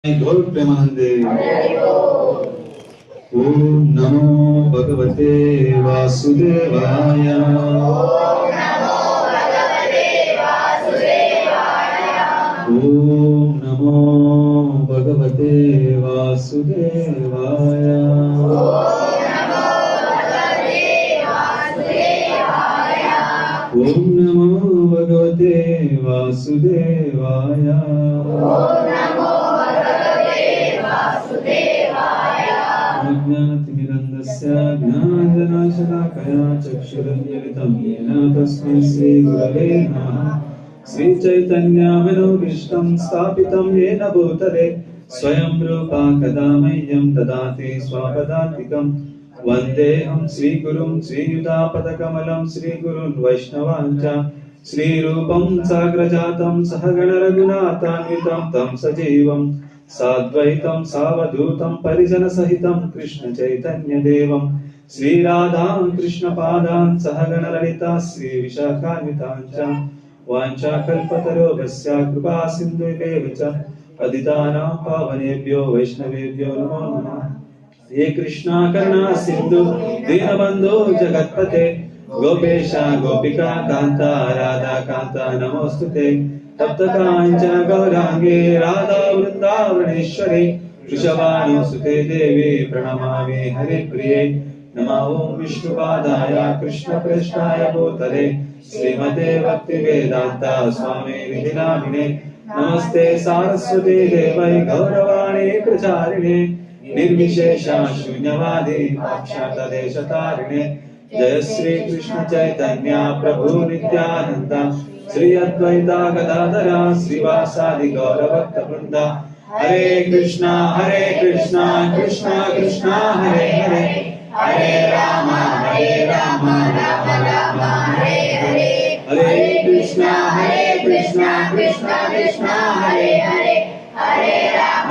गौर प्रेमानंदे। ओम नमो भगवते वासुदेवाय। ओम नमो भगवते वासुदेवाय। ओम नमो भगवते वासुदेवाय। ज्ञानतिमिरन्दस्य ज्ञानाञ्जनशलाकया चक्षुरुन्मीलितं येन तस्मै श्रीगुरवे नमः। श्रीचैतन्यमनोभीष्टं स्थापितं येन भूतले स्वयं रूपा कदा मह्यं ददाति स्वपदान्तिकं। वन्देऽहं श्रीगुरुं श्रीयुतापदकमलं श्रीगुरुन् वैष्णवाञ्च श्रीरूपं साग्रजातं सहगणरघुनाथान्वितं तं सजीवं साद्वैतं सावधूतं परिजनसहितं कृष्ण चैतन्य देवं श्रीराधां कृष्णपादान् सहगणललिता श्रीविशाखान्विताञ्च वाञ्छाकल्पतरुभ्यश्च कृपा सिन्धुभ्येव च पतितानां पावनेभ्यो वैष्णवेभ्यो नमो नमः। हे कृष्णा करुणा सिन्धु दीनबन्धो जगत्पते गोपेश गोपिका कान्ता राधा कान्ता नमोस्तुते। तप्त कांचन गौरांगे राधा वृंदावनेश्वरी वृषभानुसुते देवी प्रणमामि हरिप्रिये। नमो ओं विष्णुपादाय कृष्णप्रेष्ठाय भूतले श्रीमते भक्तिवेदान्ता स्वामी विधिनामिने। नमस्ते सारस्वती देवै गौरवाणी प्रचारिणे निर्विशेष शून्यवादी पाश्चात्यदेशतारिणे। जय श्री कृष्ण चैतन्य प्रभु नित्यानंद श्री अद्वैता गदाधरा श्रीवासादि गौरभक्तवृंद। हरे कृष्णा कृष्णा कृष्णा हरे हरे हरे राम राम राम हरे हरे। हरे कृष्णा कृष्णा कृष्णा हरे हरे हरे राम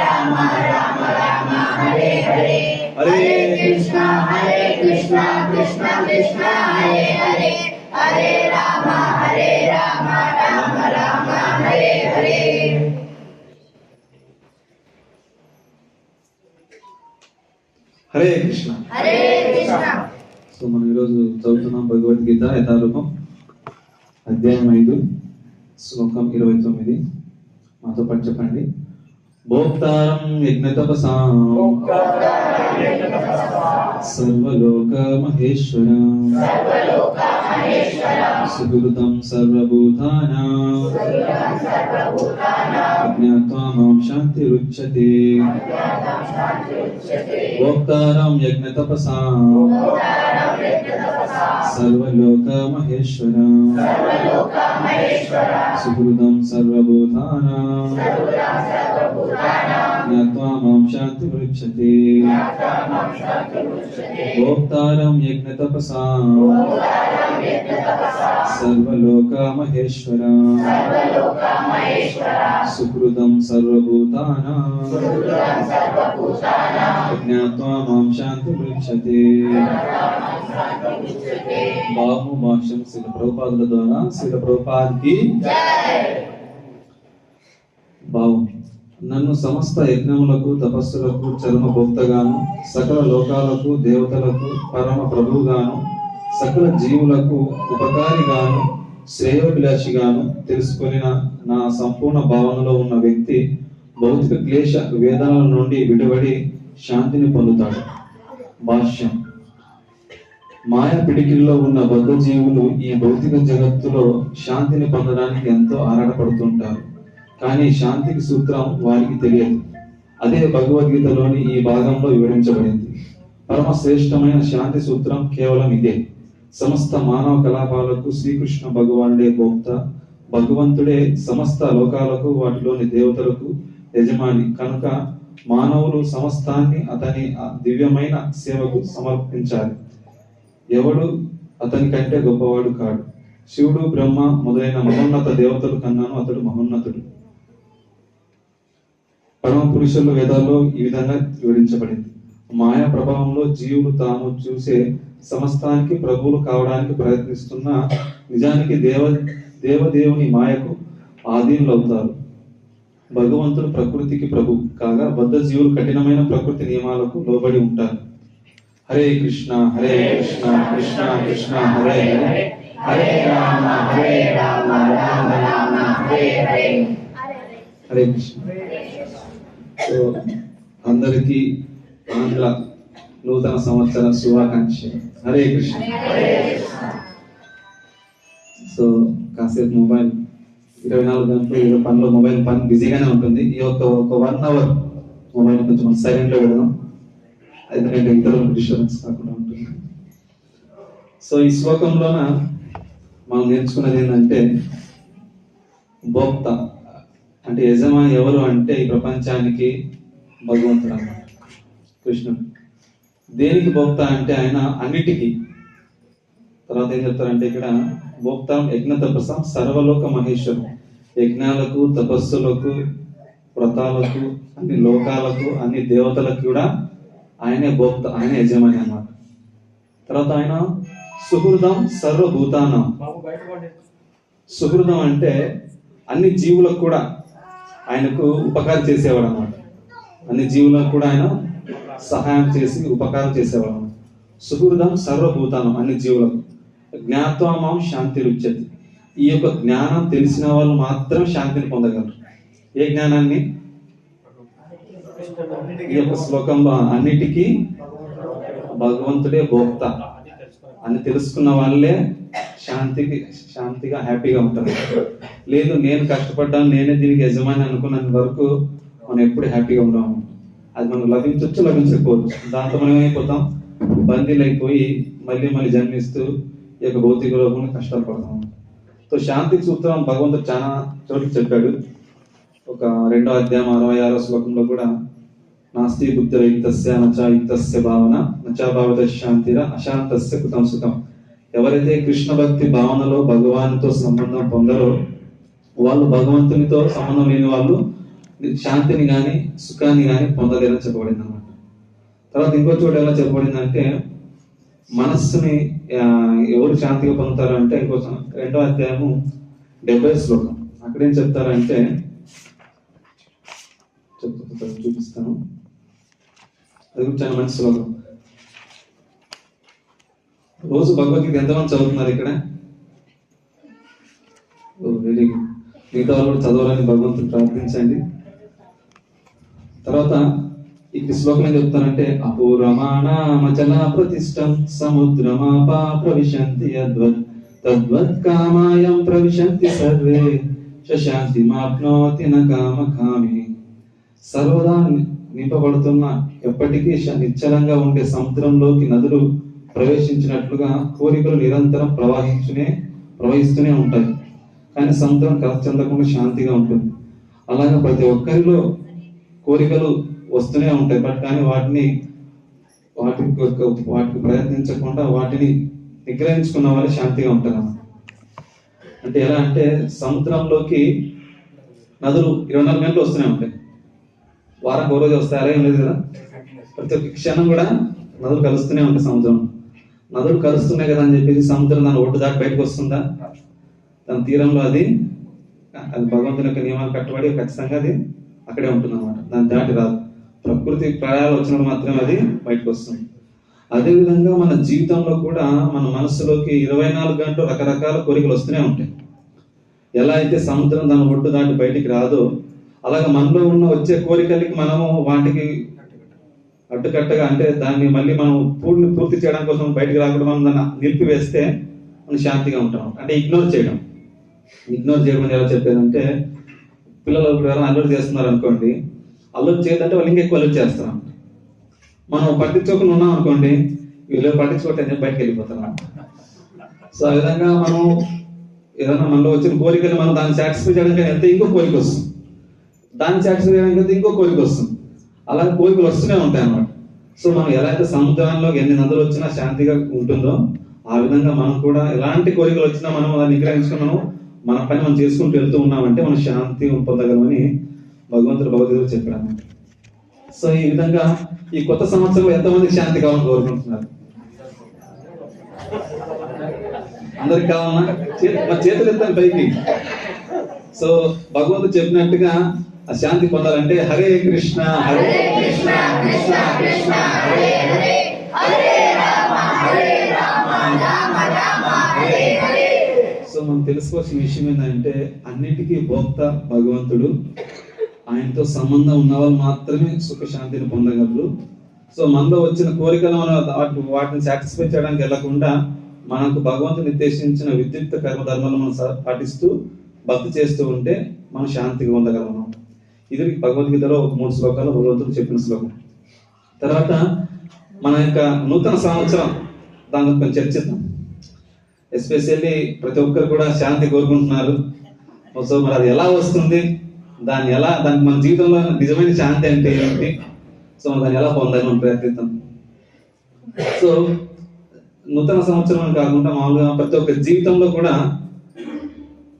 राम राम हरे हरे। हरे कृष्णा कृष्णा कृष्णा हरे हरे हरे राम राम राम हरे हरे। हरे कृष्ण। సో మనం ఈరోజు చదువుతున్నాం భగవద్గీత యథారూపం అధ్యాయం 5 శ్లోకం 29. మాతో పాటు చెప్పండి. భోక్తారం యజ్ఞతపసాం సర్వలోక మహేశ్వరం సుహృదం సర్వభూతానాం అజ్ఞాత్వా మాం శాంతిరుచ్యతే. భోక్తారం యజ్ఞతపసాం సర్వలోక మహేశ్వరం సుహృదం సర్వభూతానాం జ్ఞాత్వా మాం శాంతిరుచ్యతే. భోక్తారం యజ్ఞతపసాం సర్వలోక మహేశ్వరం సుహృదం సర్వభూతానాం జ్ఞాత్వా మాం శాంతిరుచ్యతే. భావము భాష్యం శ్రీల ప్రభుపాదుల ద్వారా. శ్రీల ప్రభుపాదికి భావం. నన్ను సమస్త యజ్ఞములకు తపస్సులకు చర్మ భోక్తగాను సకల లోకాలకు దేవతలకు పరమ ప్రభువుగాను సకల జీవులకు ఉపకారిగాను శ్రేయోభిలాషిగాను తెలుసుకొని నా సంపూర్ణ భావనలో ఉన్న వ్యక్తి భౌతిక క్లేశ వేదనల నుండి విడివడి శాంతిని పొందుతాడు. భాష్యం. మాయా పిడికిల్లో ఉన్న బద్ధ జీవులు ఈ భౌతిక జగత్తులో శాంతిని పొందడానికి ఎంతో ఆరాటపడుతుంటారు. కానీ శాంతికి సూత్రం వారికి తెలియదు. అదే భగవద్గీతలోని ఈ భాగంలో వివరించబడింది. పరమ శ్రేష్టమైన శాంతి సూత్రం కేవలం ఇదే. సమస్త మానవ కలాపాలకు శ్రీకృష్ణ భగవానుడే భోక్త. భగవంతుడే సమస్త లోకాలకు వాటిలోని దేవతలకు యజమాని కనుక మానవులు సమస్తాన్ని అతని దివ్యమైన సేవకు సమర్పించాలి. ఎవడు అతని కంటే గొప్పవాడు కాడు. శివుడు బ్రహ్మ మొదలైన మహోన్నత దేవతలు కన్నాను అతడు మహోన్నతుడు. పరమ పురుషుల వేదాల్లో ఈ విధంగా వివరించబడింది. మాయా ప్రభావంలో జీవులు తాము చూసే సమస్తానికి ప్రభువులు కావడానికి ప్రయత్నిస్తున్న నిజానికి దేవదేవుని మాయకు ఆధీనులవుతారు. భగవంతుడు ప్రకృతికి ప్రభు కాగా బద్ధ జీవులు కఠినమైన ప్రకృతి నియమాలకు లోబడి ఉంటారు. హరే కృష్ణ కృష్ణ కృష్ణ హరే హరే హరే రామ రామ రామ హరే హరే. హరే కృష్ణ. సో అందరికీ ఆంధ్ర నూతన సంవత్సర శుభాకాంక్షలు. హరే కృష్ణ. సో కాసేపు మొబైల్ 24 గంటలు ఏదో పనిలో మొబైల్ పని బిజీగానే ఉంటుంది. ఈ ఒక 1 అవర్ మొబైల్ కొంచెం సైలెంట్ లో పెడదాం, ఎందుకంటే ఇతరులకు డిస్టర్బెన్స్ కాకుండా ఉంటుంది. సో ఈ శ్లోకంలోన మనం నేర్చుకున్నది ఏంటంటే, భోక్త అంటే యజమాని ఎవరు అంటే ఈ ప్రపంచానికి భగవంతుడు అన్నమాట, కృష్ణుడు. దేనికి భోక్త అంటే ఆయన అన్నిటికీ. తర్వాత ఏం చెప్తారంటే ఇక్కడ భోక్త యజ్ఞ తపస్సం సర్వలోక మహేశ్వరు. యజ్ఞాలకు, తపస్సులకు, వ్రతాలకు, అన్ని లోకాలకు, అన్ని దేవతలకు కూడా ఆయనే భోక్త, ఆయన యజమాని అన్నమాట. తర్వాత ఆయన సుహృదం సర్వభూతానం. సుహృదం అంటే అన్ని జీవులకు కూడా ఆయనకు ఉపకారం చేసేవాడు అన్నమాట. అన్ని జీవులకు కూడా ఆయన సహాయం చేసి ఉపకారం చేసేవాడు అన్నమాట. సుహృదం సర్వభూతానం, అన్ని జీవులకు. జ్ఞాత్వామం శాంతి రుచ్యతి. ఈ యొక్క జ్ఞానం తెలిసిన వాళ్ళు మాత్రం శాంతిని పొందగలరు. ఏ జ్ఞానాన్ని? ఈ యొక్క శ్లోకంలో అన్నిటికీ భగవంతుడే భోక్త అని తెలుసుకున్న వాళ్ళే శాంతిగా హ్యాపీగా ఉంటారు. లేదు నేను కష్టపడ్డాను, నేనే దీనికి యజమాని అనుకున్నంత వరకు మనం ఎప్పుడు హ్యాపీగా ఉన్నాము. అది మనం లభించవచ్చు, లభించకపోవచ్చు. దాంతో మనం ఏమైపోతాం? బందీలు అయిపోయి మళ్ళీ జన్మిస్తూ ఈ యొక్క భౌతిక లోకంలో కష్టాలు పడతాం. సో శాంతి సూత్రం భగవంతుడు చాలా చోట్ల చెప్పాడు. ఒక 2వ అధ్యాయం 66వ శ్లోకంలో కూడా నాస్తి బుద్ధిరయుక్తస్య నచాయుక్తస్య భావన నచాభావత శాంతిర అశాంతస్య కుతం సుఖం. ఎవరైతే కృష్ణ భక్తి భావనలో భగవాన్తో సంబంధం పొందరో వాళ్ళు భగవంతునితో సంబంధం లేని వాళ్ళు శాంతిని కానీ సుఖాన్ని కానీ పొందలేరని చెప్పబడింది అన్నమాట. తర్వాత ఇంకో చోట ఎలా చెప్పబడిందంటే, మనస్సుని ఎవరు శాంతిగా పొందుతారు అంటే ఇంకో 2వ అధ్యాయము 70వ శ్లోకం. అక్కడేం చెప్తారంటే, చూపిస్తాను, అది కూడా చాలా మంచి శ్లోకం. రోజు భగవద్గీత ఎంతమంది చదువుతున్నారు ఇక్కడ? Very good. మిగతా వాళ్ళు కూడా చదవాలని భగవంతుడు ప్రార్థించండి. తర్వాత ఈ శ్లోకం ఏం చెప్తానంటే, అపూర్వమాణమచల ప్రతిష్టం సముద్రమాపా ప్రవిశంతి యద్వత్ తద్వత్ కామాయం ప్రవిశంతి సర్వే శాంతి మాప్నోతి న కామకామి. సర్వదా నింపబడుతున్న ఎప్పటికీ నిశ్చలంగా ఉండే సముద్రంలోకి నదులు ప్రవేశించినట్లుగా కోరికలు నిరంతరం ప్రవహిస్తూనే ఉంటాయి, కానీ సముద్రం కలత చెందకుండా శాంతిగా ఉంటుంది. అలాగే ప్రతి ఒక్కరిలో కోరికలు వస్తూనే ఉంటాయి, బట్ కానీ వాటికి ప్రయత్నించకుండా వాటిని నిగ్రహించుకున్న వాళ్ళు శాంతిగా ఉంటారు అన్నమాట. అంటే ఎలా అంటే, సముద్రంలోకి నదులు 24 గంటలు వస్తూనే ఉంటాయి. వారానికి ఒక రోజు వస్తాయి, అలాగే లేదు కదా. ప్రతి ఒక్క క్షణం కూడా నదులు కలుస్తూనే ఉంటాయి. సముద్రం నదులు కలుస్తున్నాయి కదా అని చెప్పేసి సముద్రం దాని ఒడ్డు దాటి బయటకు వస్తుందా? దాని తీరంలో అది భగవంతుని యొక్క నియమాలు కట్టుబడి ఖచ్చితంగా అది అక్కడే ఉంటుంది అన్నమాట. దాన్ని దాటి రాదు. ప్రకృతి ప్రళయాలు వచ్చినప్పుడు మాత్రమే అది బయటకు వస్తుంది. అదేవిధంగా మన జీవితంలో కూడా మన మనస్సులోకి 24 గంటలు రకరకాల కోరికలు వస్తూనే ఉంటాయి. ఎలా అయితే సముద్రం దాని ఒడ్డు దాటి బయటికి రాదో, అలాగే మనలో ఉన్న వచ్చే కోరికలకి మనము వాటికి అడ్డుకట్టగా, అంటే దాన్ని మళ్ళీ మనం పూర్తి చేయడం కోసం బయటికి రాకుండా మనం దాన్ని నిలిపివేస్తే మనం శాంతిగా ఉంటాం. అంటే ఇగ్నోర్ చేయడం ఎలా చెప్పేదంటే, పిల్లలు ఎవరైనా అల్లరి చేస్తున్నారు అనుకోండి, అల్లరి చేయదంటే వాళ్ళు ఇంకెక్కువ అల్లరి చేస్తారు. మనం పట్టించుకోకుండా ఉన్నాం అనుకోండి, వీళ్ళు పట్టించుకోవట్లేదు బయటకు వెళ్ళిపోతారు. సో ఆ విధంగా మనం ఏదైనా మనలో వచ్చిన కోరికలు మనం దాన్ని సాటిస్ఫై చేయడానికి వెళ్తే ఇంకో కోరిక వస్తుంది, దాన్ని సాటిస్ఫై చేయడానికి వెళ్తే ఇంకో కోరిక వస్తుంది. అలాగే కోరికలు వస్తూనే ఉంటాయి అన్నమాట. సో మనం ఎలా అయితే సముద్రంలో ఎన్ని నదులు వచ్చినా శాంతిగా ఉంటుందో, ఆ విధంగా మనం కూడా ఎలాంటి కోరికలు వచ్చినా మనం దాన్ని నిగ్రహించుకుని మన పని మనం చేసుకుంటూ వెళ్తూ ఉన్నామంటే మనం శాంతి పొందగలమని భగవంతుడు భగవద్గీతలో చెప్పాడు అన్నమాట. సో ఈ విధంగా ఈ కొత్త సంవత్సరంలో ఎంతమందికి శాంతి కావాలని కోరుకుంటున్నారు? అందరికి కావాలన్నా? చేతులు ఎత్తాను పైకి. సో భగవంతుడు చెప్పినట్టుగా ఆ శాంతి పొందాలంటే హరే కృష్ణ హరే కృష్ణ కృష్ణ కృష్ణ హరే హరే హరే రామ రామ రామ హరే హరే. సో మనం తెలుసుకోవాల్సిన విషయం ఏంటంటే అన్నిటికీ భోక్త భగవంతుడు. ఆయనతో సంబంధం ఉన్న వాళ్ళు మాత్రమే సుఖశాంతిని పొందగలరు. సో మనలో వచ్చిన కోరికలు మనం వాటిని సాటిస్ఫై చేయడానికి వెళ్ళకుండా మనకు భగవంతుడు నిర్దేశించిన విద్యుక్త కర్మధర్మాలను మనం పాటిస్తూ భక్తి చేస్తూ ఉంటే మనం శాంతిగా పొందగలం. ఇది భగవద్గీతలో ఒక 3 శ్లోకాలు భగవంతుడు చెప్పిన శ్లోకం. తర్వాత మన యొక్క నూతన సంవత్సరం దాని కొంచెం చర్చిద్దాం. ఎస్పెషల్లీ ప్రతి ఒక్కరు కూడా శాంతి కోరుకుంటున్నారు. సో మరి అది ఎలా వస్తుంది, దానికి మన జీవితంలో నిజమైన శాంతి అంటే ఏంటి, సో దాన్ని ఎలా పొందాలి మనం ప్రయత్నిద్దాం. సో నూతన సంవత్సరం కాకుండా మామూలుగా ప్రతి ఒక్క జీవితంలో కూడా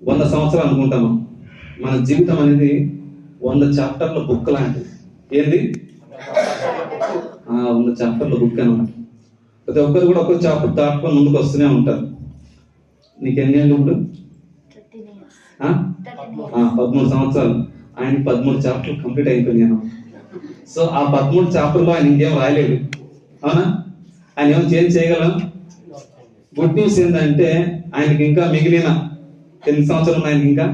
100 సంవత్సరాలు అనుకుంటాము. మన జీవితం అనేది 100 చాప్టర్ల బుక్ లాంటిది. ఏంది 100 చాప్టర్ల బుక్ అనమాట. ప్రతి ఒక్కరు కూడా ఒక్కొక్క చాప్టర్ దాటుకొని ముందుకు వస్తూనే ఉంటారు. నీకు ఎన్ని ఏళ్ళు ఇప్పుడు? 13 సంవత్సరాలు. ఆయన 13 చాప్టర్లు కంప్లీట్ అయిపోయినాను. సో ఆ 13 చాప్టర్లో ఆయన ఇంకేం రాయలేదు, అవునా? ఆయన ఏమైనా చేంజ్ చేయగలం? గుడ్ న్యూస్ ఏంటంటే ఆయనకి ఇంకా మిగిలిన ఎన్ని సంవత్సరాలు ఆయనకి ఇంకా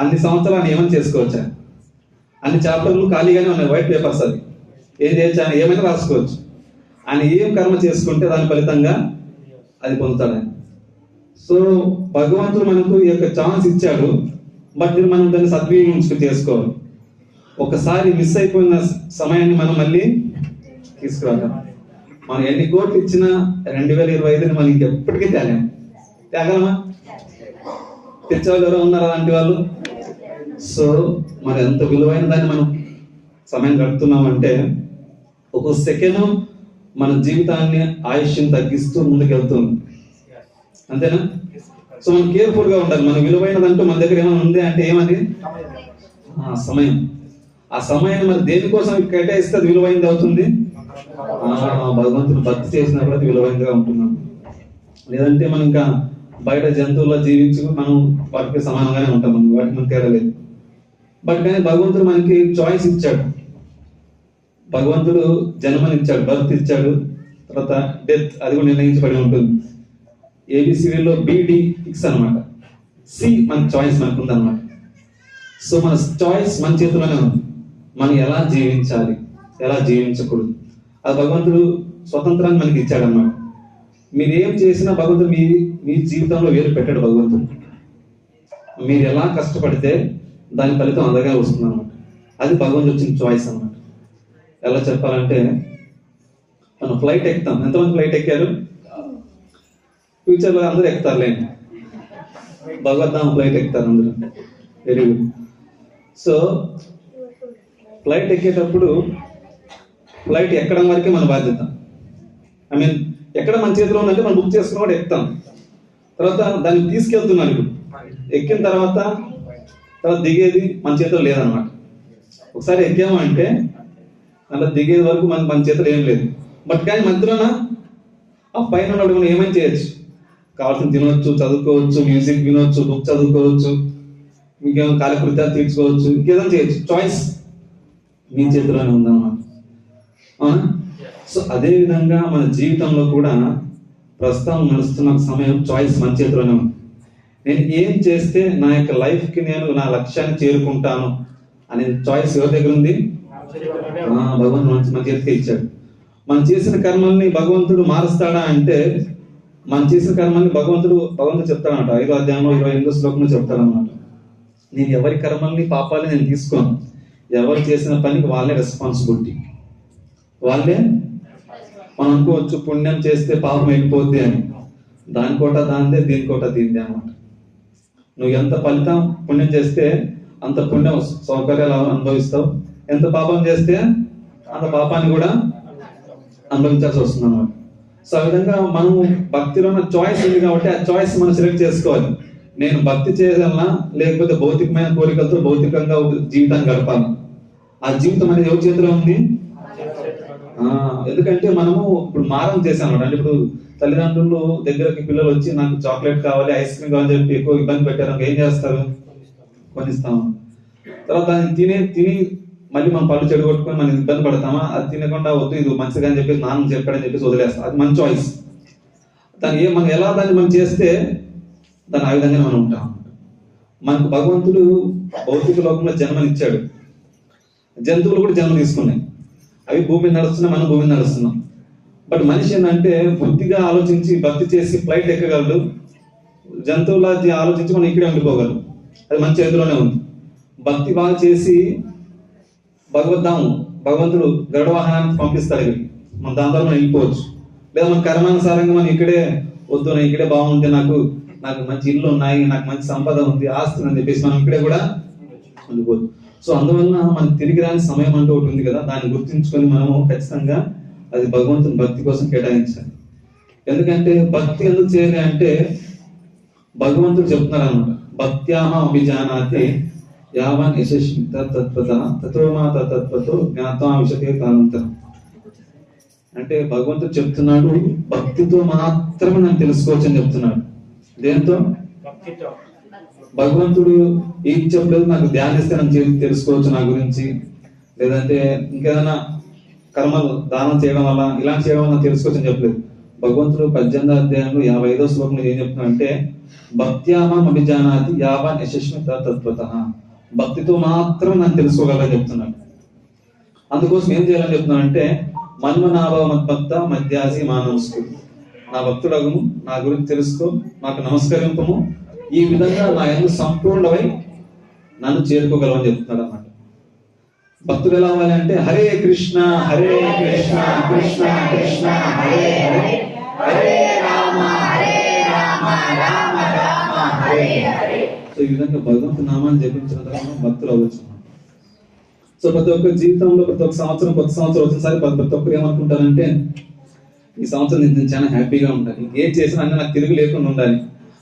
అన్ని సంవత్సరాలు ఆయన ఏమైనా చేసుకోవచ్చు. అన్ని చాప్టర్లు ఖాళీగానే ఉన్నాయి, వైట్ పేపర్స్. అది ఏం చేయొచ్చు, ఆయన ఏమైనా రాసుకోవచ్చు. ఆయన ఏం కర్మ చేసుకుంటే దాని ఫలితంగా అది పొందుతాడు ఆయన. సో భగవంతుడు మనకు ఈ యొక్క ఛాన్స్ ఇచ్చాడు, బట్ మనం దాన్ని సద్వినియోగం చేసుకోవాలి. ఒకసారి మిస్ అయిపోయిన సమయాన్ని మనం మళ్ళీ తీసుకురావాలి. మనం ఎన్ని కోట్లు ఇచ్చినా 2025 మనం ఇంకెప్పటికీ తేగలమా? తెచ్చేవాళ్ళు ఎవరో ఉన్నారా అలాంటి వాళ్ళు? సో మరి ఎంత విలువైన దాన్ని మనం సమయం గడుపుతున్నామంటే ఒక సెకండ్ మన జీవితాన్ని ఆయుష్యం తగ్గిస్తూ ముందుకెళ్తుంది, అంతేనా? సో మనం కేర్ఫుల్ గా ఉండాలి. మన విలువైనదంటూ మన దగ్గర ఏమైనా ఉంది అంటే ఏమది? సమయం. ఆ సమయాన్ని మరి దేనికోసం కేటాయిస్తే అది విలువైనది అవుతుంది. భగవంతుని భక్తి చేసినప్పుడు అది విలువైనదిగా ఉంటున్నాం. లేదంటే మనం ఇంకా బయట జంతువుల్లో జీవించి మనం వాటికి సమానంగానే ఉంటాం, వాటికి మనం తేడా లేదు. బట్ కానీ భగవంతుడు మనకి చాయిస్ ఇచ్చాడు. భగవంతుడు జన్మనిచ్చాడు, బర్త్ ఇచ్చాడు, తర్వాత డెత్ అది కూడా నిర్ణయించబడి ఉంటుంది. ఏబిసిడిలో బిడి ఫిక్స్ అనమాట. సి మన చాయిస్ మనకు ఉందన్నమాట. సో మన చాయిస్ మన చేతిలోనే ఉంది. మనం ఎలా జీవించాలి, ఎలా జీవించకూడదు, అది భగవంతుడు స్వతంత్రాన్ని మనకి ఇచ్చాడన్నమాట. మీరు ఏం చేసినా భగవంతుడు మీ జీవితంలో వేరు పెట్టాడు. భగవంతుడు మీరు ఎలా కష్టపడితే దాని ఫలితం అందగా వస్తుంది అనమాట. అది భగవంతుడు వచ్చిన చాయిస్ అన్నమాట. ఎలా చెప్పాలంటే మనం ఫ్లైట్ ఎక్కుతాం. ఎంతమంది ఫ్లైట్ ఎక్కారు? ఫ్యూచర్లో అందరూ ఎక్కుతారులేండి. భగవద్ధామ ఫ్లైట్ ఎక్కుతారు అందరూ. Very good. సో ఫ్లైట్ ఎక్కేటప్పుడు ఫ్లైట్ ఎక్కడం వరకే మన బాధ్యత. ఐ మీన్ ఎక్కడ మన చేతిలో ఉందంటే మనం బుక్ చేసుకుని కూడా ఎక్కుతాం. తర్వాత దాన్ని తీసుకెళ్తున్నాను. ఇప్పుడు ఎక్కిన తర్వాత దిగేది మన చేతిలో లేదనమాట. ఒకసారి ఎక్కాము అంటే అలా దిగేది వరకు మన చేతిలో ఏం లేదు. బట్ కానీ మధ్యలోన ఆ పైన ఉన్నప్పుడు మనం ఏమైనా చేయొచ్చు. కావాల్సిన తినవచ్చు, చదువుకోవచ్చు, మ్యూజిక్ వినవచ్చు, బుక్ చదువుకోవచ్చు, ఇంకేమో కాలకృత్యాలు తీర్చుకోవచ్చు, ఇంకేదైనా చేయొచ్చు. చాయిస్ మీ చేతిలోనే ఉందన్నమాట, అవునా? సో అదే విధంగా మన జీవితంలో కూడా ప్రస్తుతం నడుస్తున్న సమయం చాయిస్ మన చేతిలోనే ఉంది. నేను ఏం చేస్తే నా యొక్క లైఫ్కి నేను నా లక్ష్యాన్ని చేరుకుంటాను అనే చాయిస్ ఎవరి దగ్గర ఉంది? భగవంతుడు మన చేతికి ఇచ్చాడు. మనం చేసిన కర్మల్ని భగవంతుడు మారుస్తాడా అంటే మనం చేసిన కర్మల్ని భగవంతుడు చెప్తాడన్నమాట. 5వ అధ్యాయంలో 28వ శ్లోకంలో చెప్తాడన్నమాట. నేను ఎవరి కర్మల్ని పాపాలని నేను తీసుకోను. ఎవరు చేసిన పనికి వాళ్ళే రెస్పాన్సిబిలిటీ, వాళ్ళే. మనం అనుకోవచ్చు పుణ్యం చేస్తే పాపం వెళ్ళిపోద్ది అని. దాని కోట దాందే, దీని కోట దీందే అన్నమాట. నువ్వు ఎంత ఫలితం పుణ్యం చేస్తే అంత పుణ్యం సౌకర్యాలు అనుభవిస్తావు. ఎంత పాపం చేస్తే అంత పాపాన్ని కూడా అనుభవించాల్సి వస్తుంది అన్నమాట. సో ఆ విధంగా మనం భక్తిలో ఉన్న చాయిస్ ఉంది కాబట్టి ఆ చాయిస్ మనం సెలెక్ట్ చేసుకోవాలి. నేను భక్తి చేయాలన్నా లేకపోతే భౌతికమైన కోరికలతో భౌతికంగా జీవితాన్ని గడపాలి. ఆ జీవితం అనేది ఎవరి చేతిలో ఉంది? ఎందుకంటే మనము ఇప్పుడు మారం చేసాం అంటే ఇప్పుడు తల్లిదండ్రులు దగ్గరకి పిల్లలు వచ్చి నాకు చాక్లెట్ కావాలి, ఐస్ క్రీమ్ కావాలని చెప్పి ఎక్కువ ఇబ్బంది పెట్టారు. ఏం చేస్తారు? కొనిస్తాము. తర్వాత దాన్ని తిని మళ్ళీ మనం పళ్ళు చెడగొట్టుకొని మనం ఇబ్బంది పడతామా? అది తినకుండా వద్దు ఇది మంచిగా అని చెప్పేసి నాన్న చెప్పాడని చెప్పేసి వదిలేస్తాం. అది మన చాయిస్. దాన్ని మనం ఎలా దాన్ని మనం చేస్తే దాన్ని ఆ విధంగానే మనం ఉంటాం. మనకు భగవంతుడు భౌతిక లోకంలో జన్మనిచ్చాడు. జంతువులు కూడా జన్మ తీసుకున్నాయి. అవి భూమి నడుస్తున్నాయి, మనం భూమిని నడుస్తున్నాం. బట్ మనిషి ఏంటంటే బుద్ధిగా ఆలోచించి భక్తి చేసి ఫ్లైట్ ఎక్కగలడు. జంతువులా ఆలోచించి మనం ఇక్కడే ఉండిపోగలరు. అది మన చేతిలోనే ఉంది. భక్తి బాగా చేసి భగవంతుడు గరుడ వాహనానికి పంపిస్తాడు. ఇక్కడ మన దాంట్లో మనం వెళ్ళిపోవచ్చు. లేదా మన కర్మానుసారంగా మనం ఇక్కడే వద్దు, నేను ఇక్కడే బాగుంటే నాకు మంచి ఇల్లు ఉన్నాయి, నాకు మంచి సంపద ఉంది, ఆస్తి అని చెప్పేసి మనం ఇక్కడే కూడా ఉండిపోవచ్చు. సో అందువల్ల మనకు తిరిగి రాని సమయం అంటూ ఒకటి ఉంది కదా, దాన్ని గుర్తించుకొని మనము ఖచ్చితంగా అది భగవంతుని భక్తి కోసం కేటాయించాలి. ఎందుకంటే భక్తి ఎందుకు చేయాలి అంటే భగవంతుడు చెప్తున్నారు అనమాట, భక్త్యామ అభిజానాతి యావన్ యశస్మిత తత్వత తత్వమా తత్వతో జ్ఞాత్వా విషతే కానంతరం. అంటే భగవంతుడు చెప్తున్నాడు భక్తితో మాత్రమే నేను తెలుసుకోవచ్చు అని చెప్తున్నాడు. దేంతో? భగవంతుడు ఏం చెప్పలేదు, నాకు ధ్యానిస్తే నేను తెలుసుకోవచ్చు నా గురించి, లేదంటే ఇంకేదైనా కర్మలు దానం చేయడం వల్ల ఇలాంటి చేయడం వల్ల తెలుసుకోవచ్చు అని చెప్పలేదు. భగవంతుడు 18వ అధ్యాయంలో 55వ శ్లోకంలో ఏం చెప్తున్నా అంటే భక్త్యామం అభిజానాతి యావన్ యశస్మిత తత్వత, భక్తితో మాత్రం నన్ను తెలుసుకోగలని చెప్తున్నాడు. అందుకోసం ఏం చేయాలని చెప్తున్నాను అంటే మన్మనాభవ మద్భక్త మధ్యాసి మా నమస్కృతి, నా భక్తుడగుము, నా గురించి తెలుసుకో, నాకు నమస్కరింపము, ఈ విధంగా నా యందు సంపూర్ణమై నన్ను చేరుకోగలవని చెప్తున్నాడు అన్నమాట. భక్తుడు ఎలా అవ్వాలి అంటే హరే కృష్ణ కృష్ణ కృష్ణ హరే హరే, హరే రామ రామ హరే హరే. సో ఈ విధంగా భగవంతుడి నామాన్ని జపించిన తర్వాత భక్తులు అవ్వచ్చు. సో ప్రతి ఒక్క జీవితంలో ప్రతి ఒక్క సంవత్సరం కొత్త సంవత్సరం వచ్చినసారి ప్రతి ఒక్కరు ఏమనుకుంటారంటే ఈ సంవత్సరం నేను చాలా హ్యాపీగా ఉండాలి, ఏం చేసినా అన్నీ నాకు తిరుగు లేకుండా ఉండాలి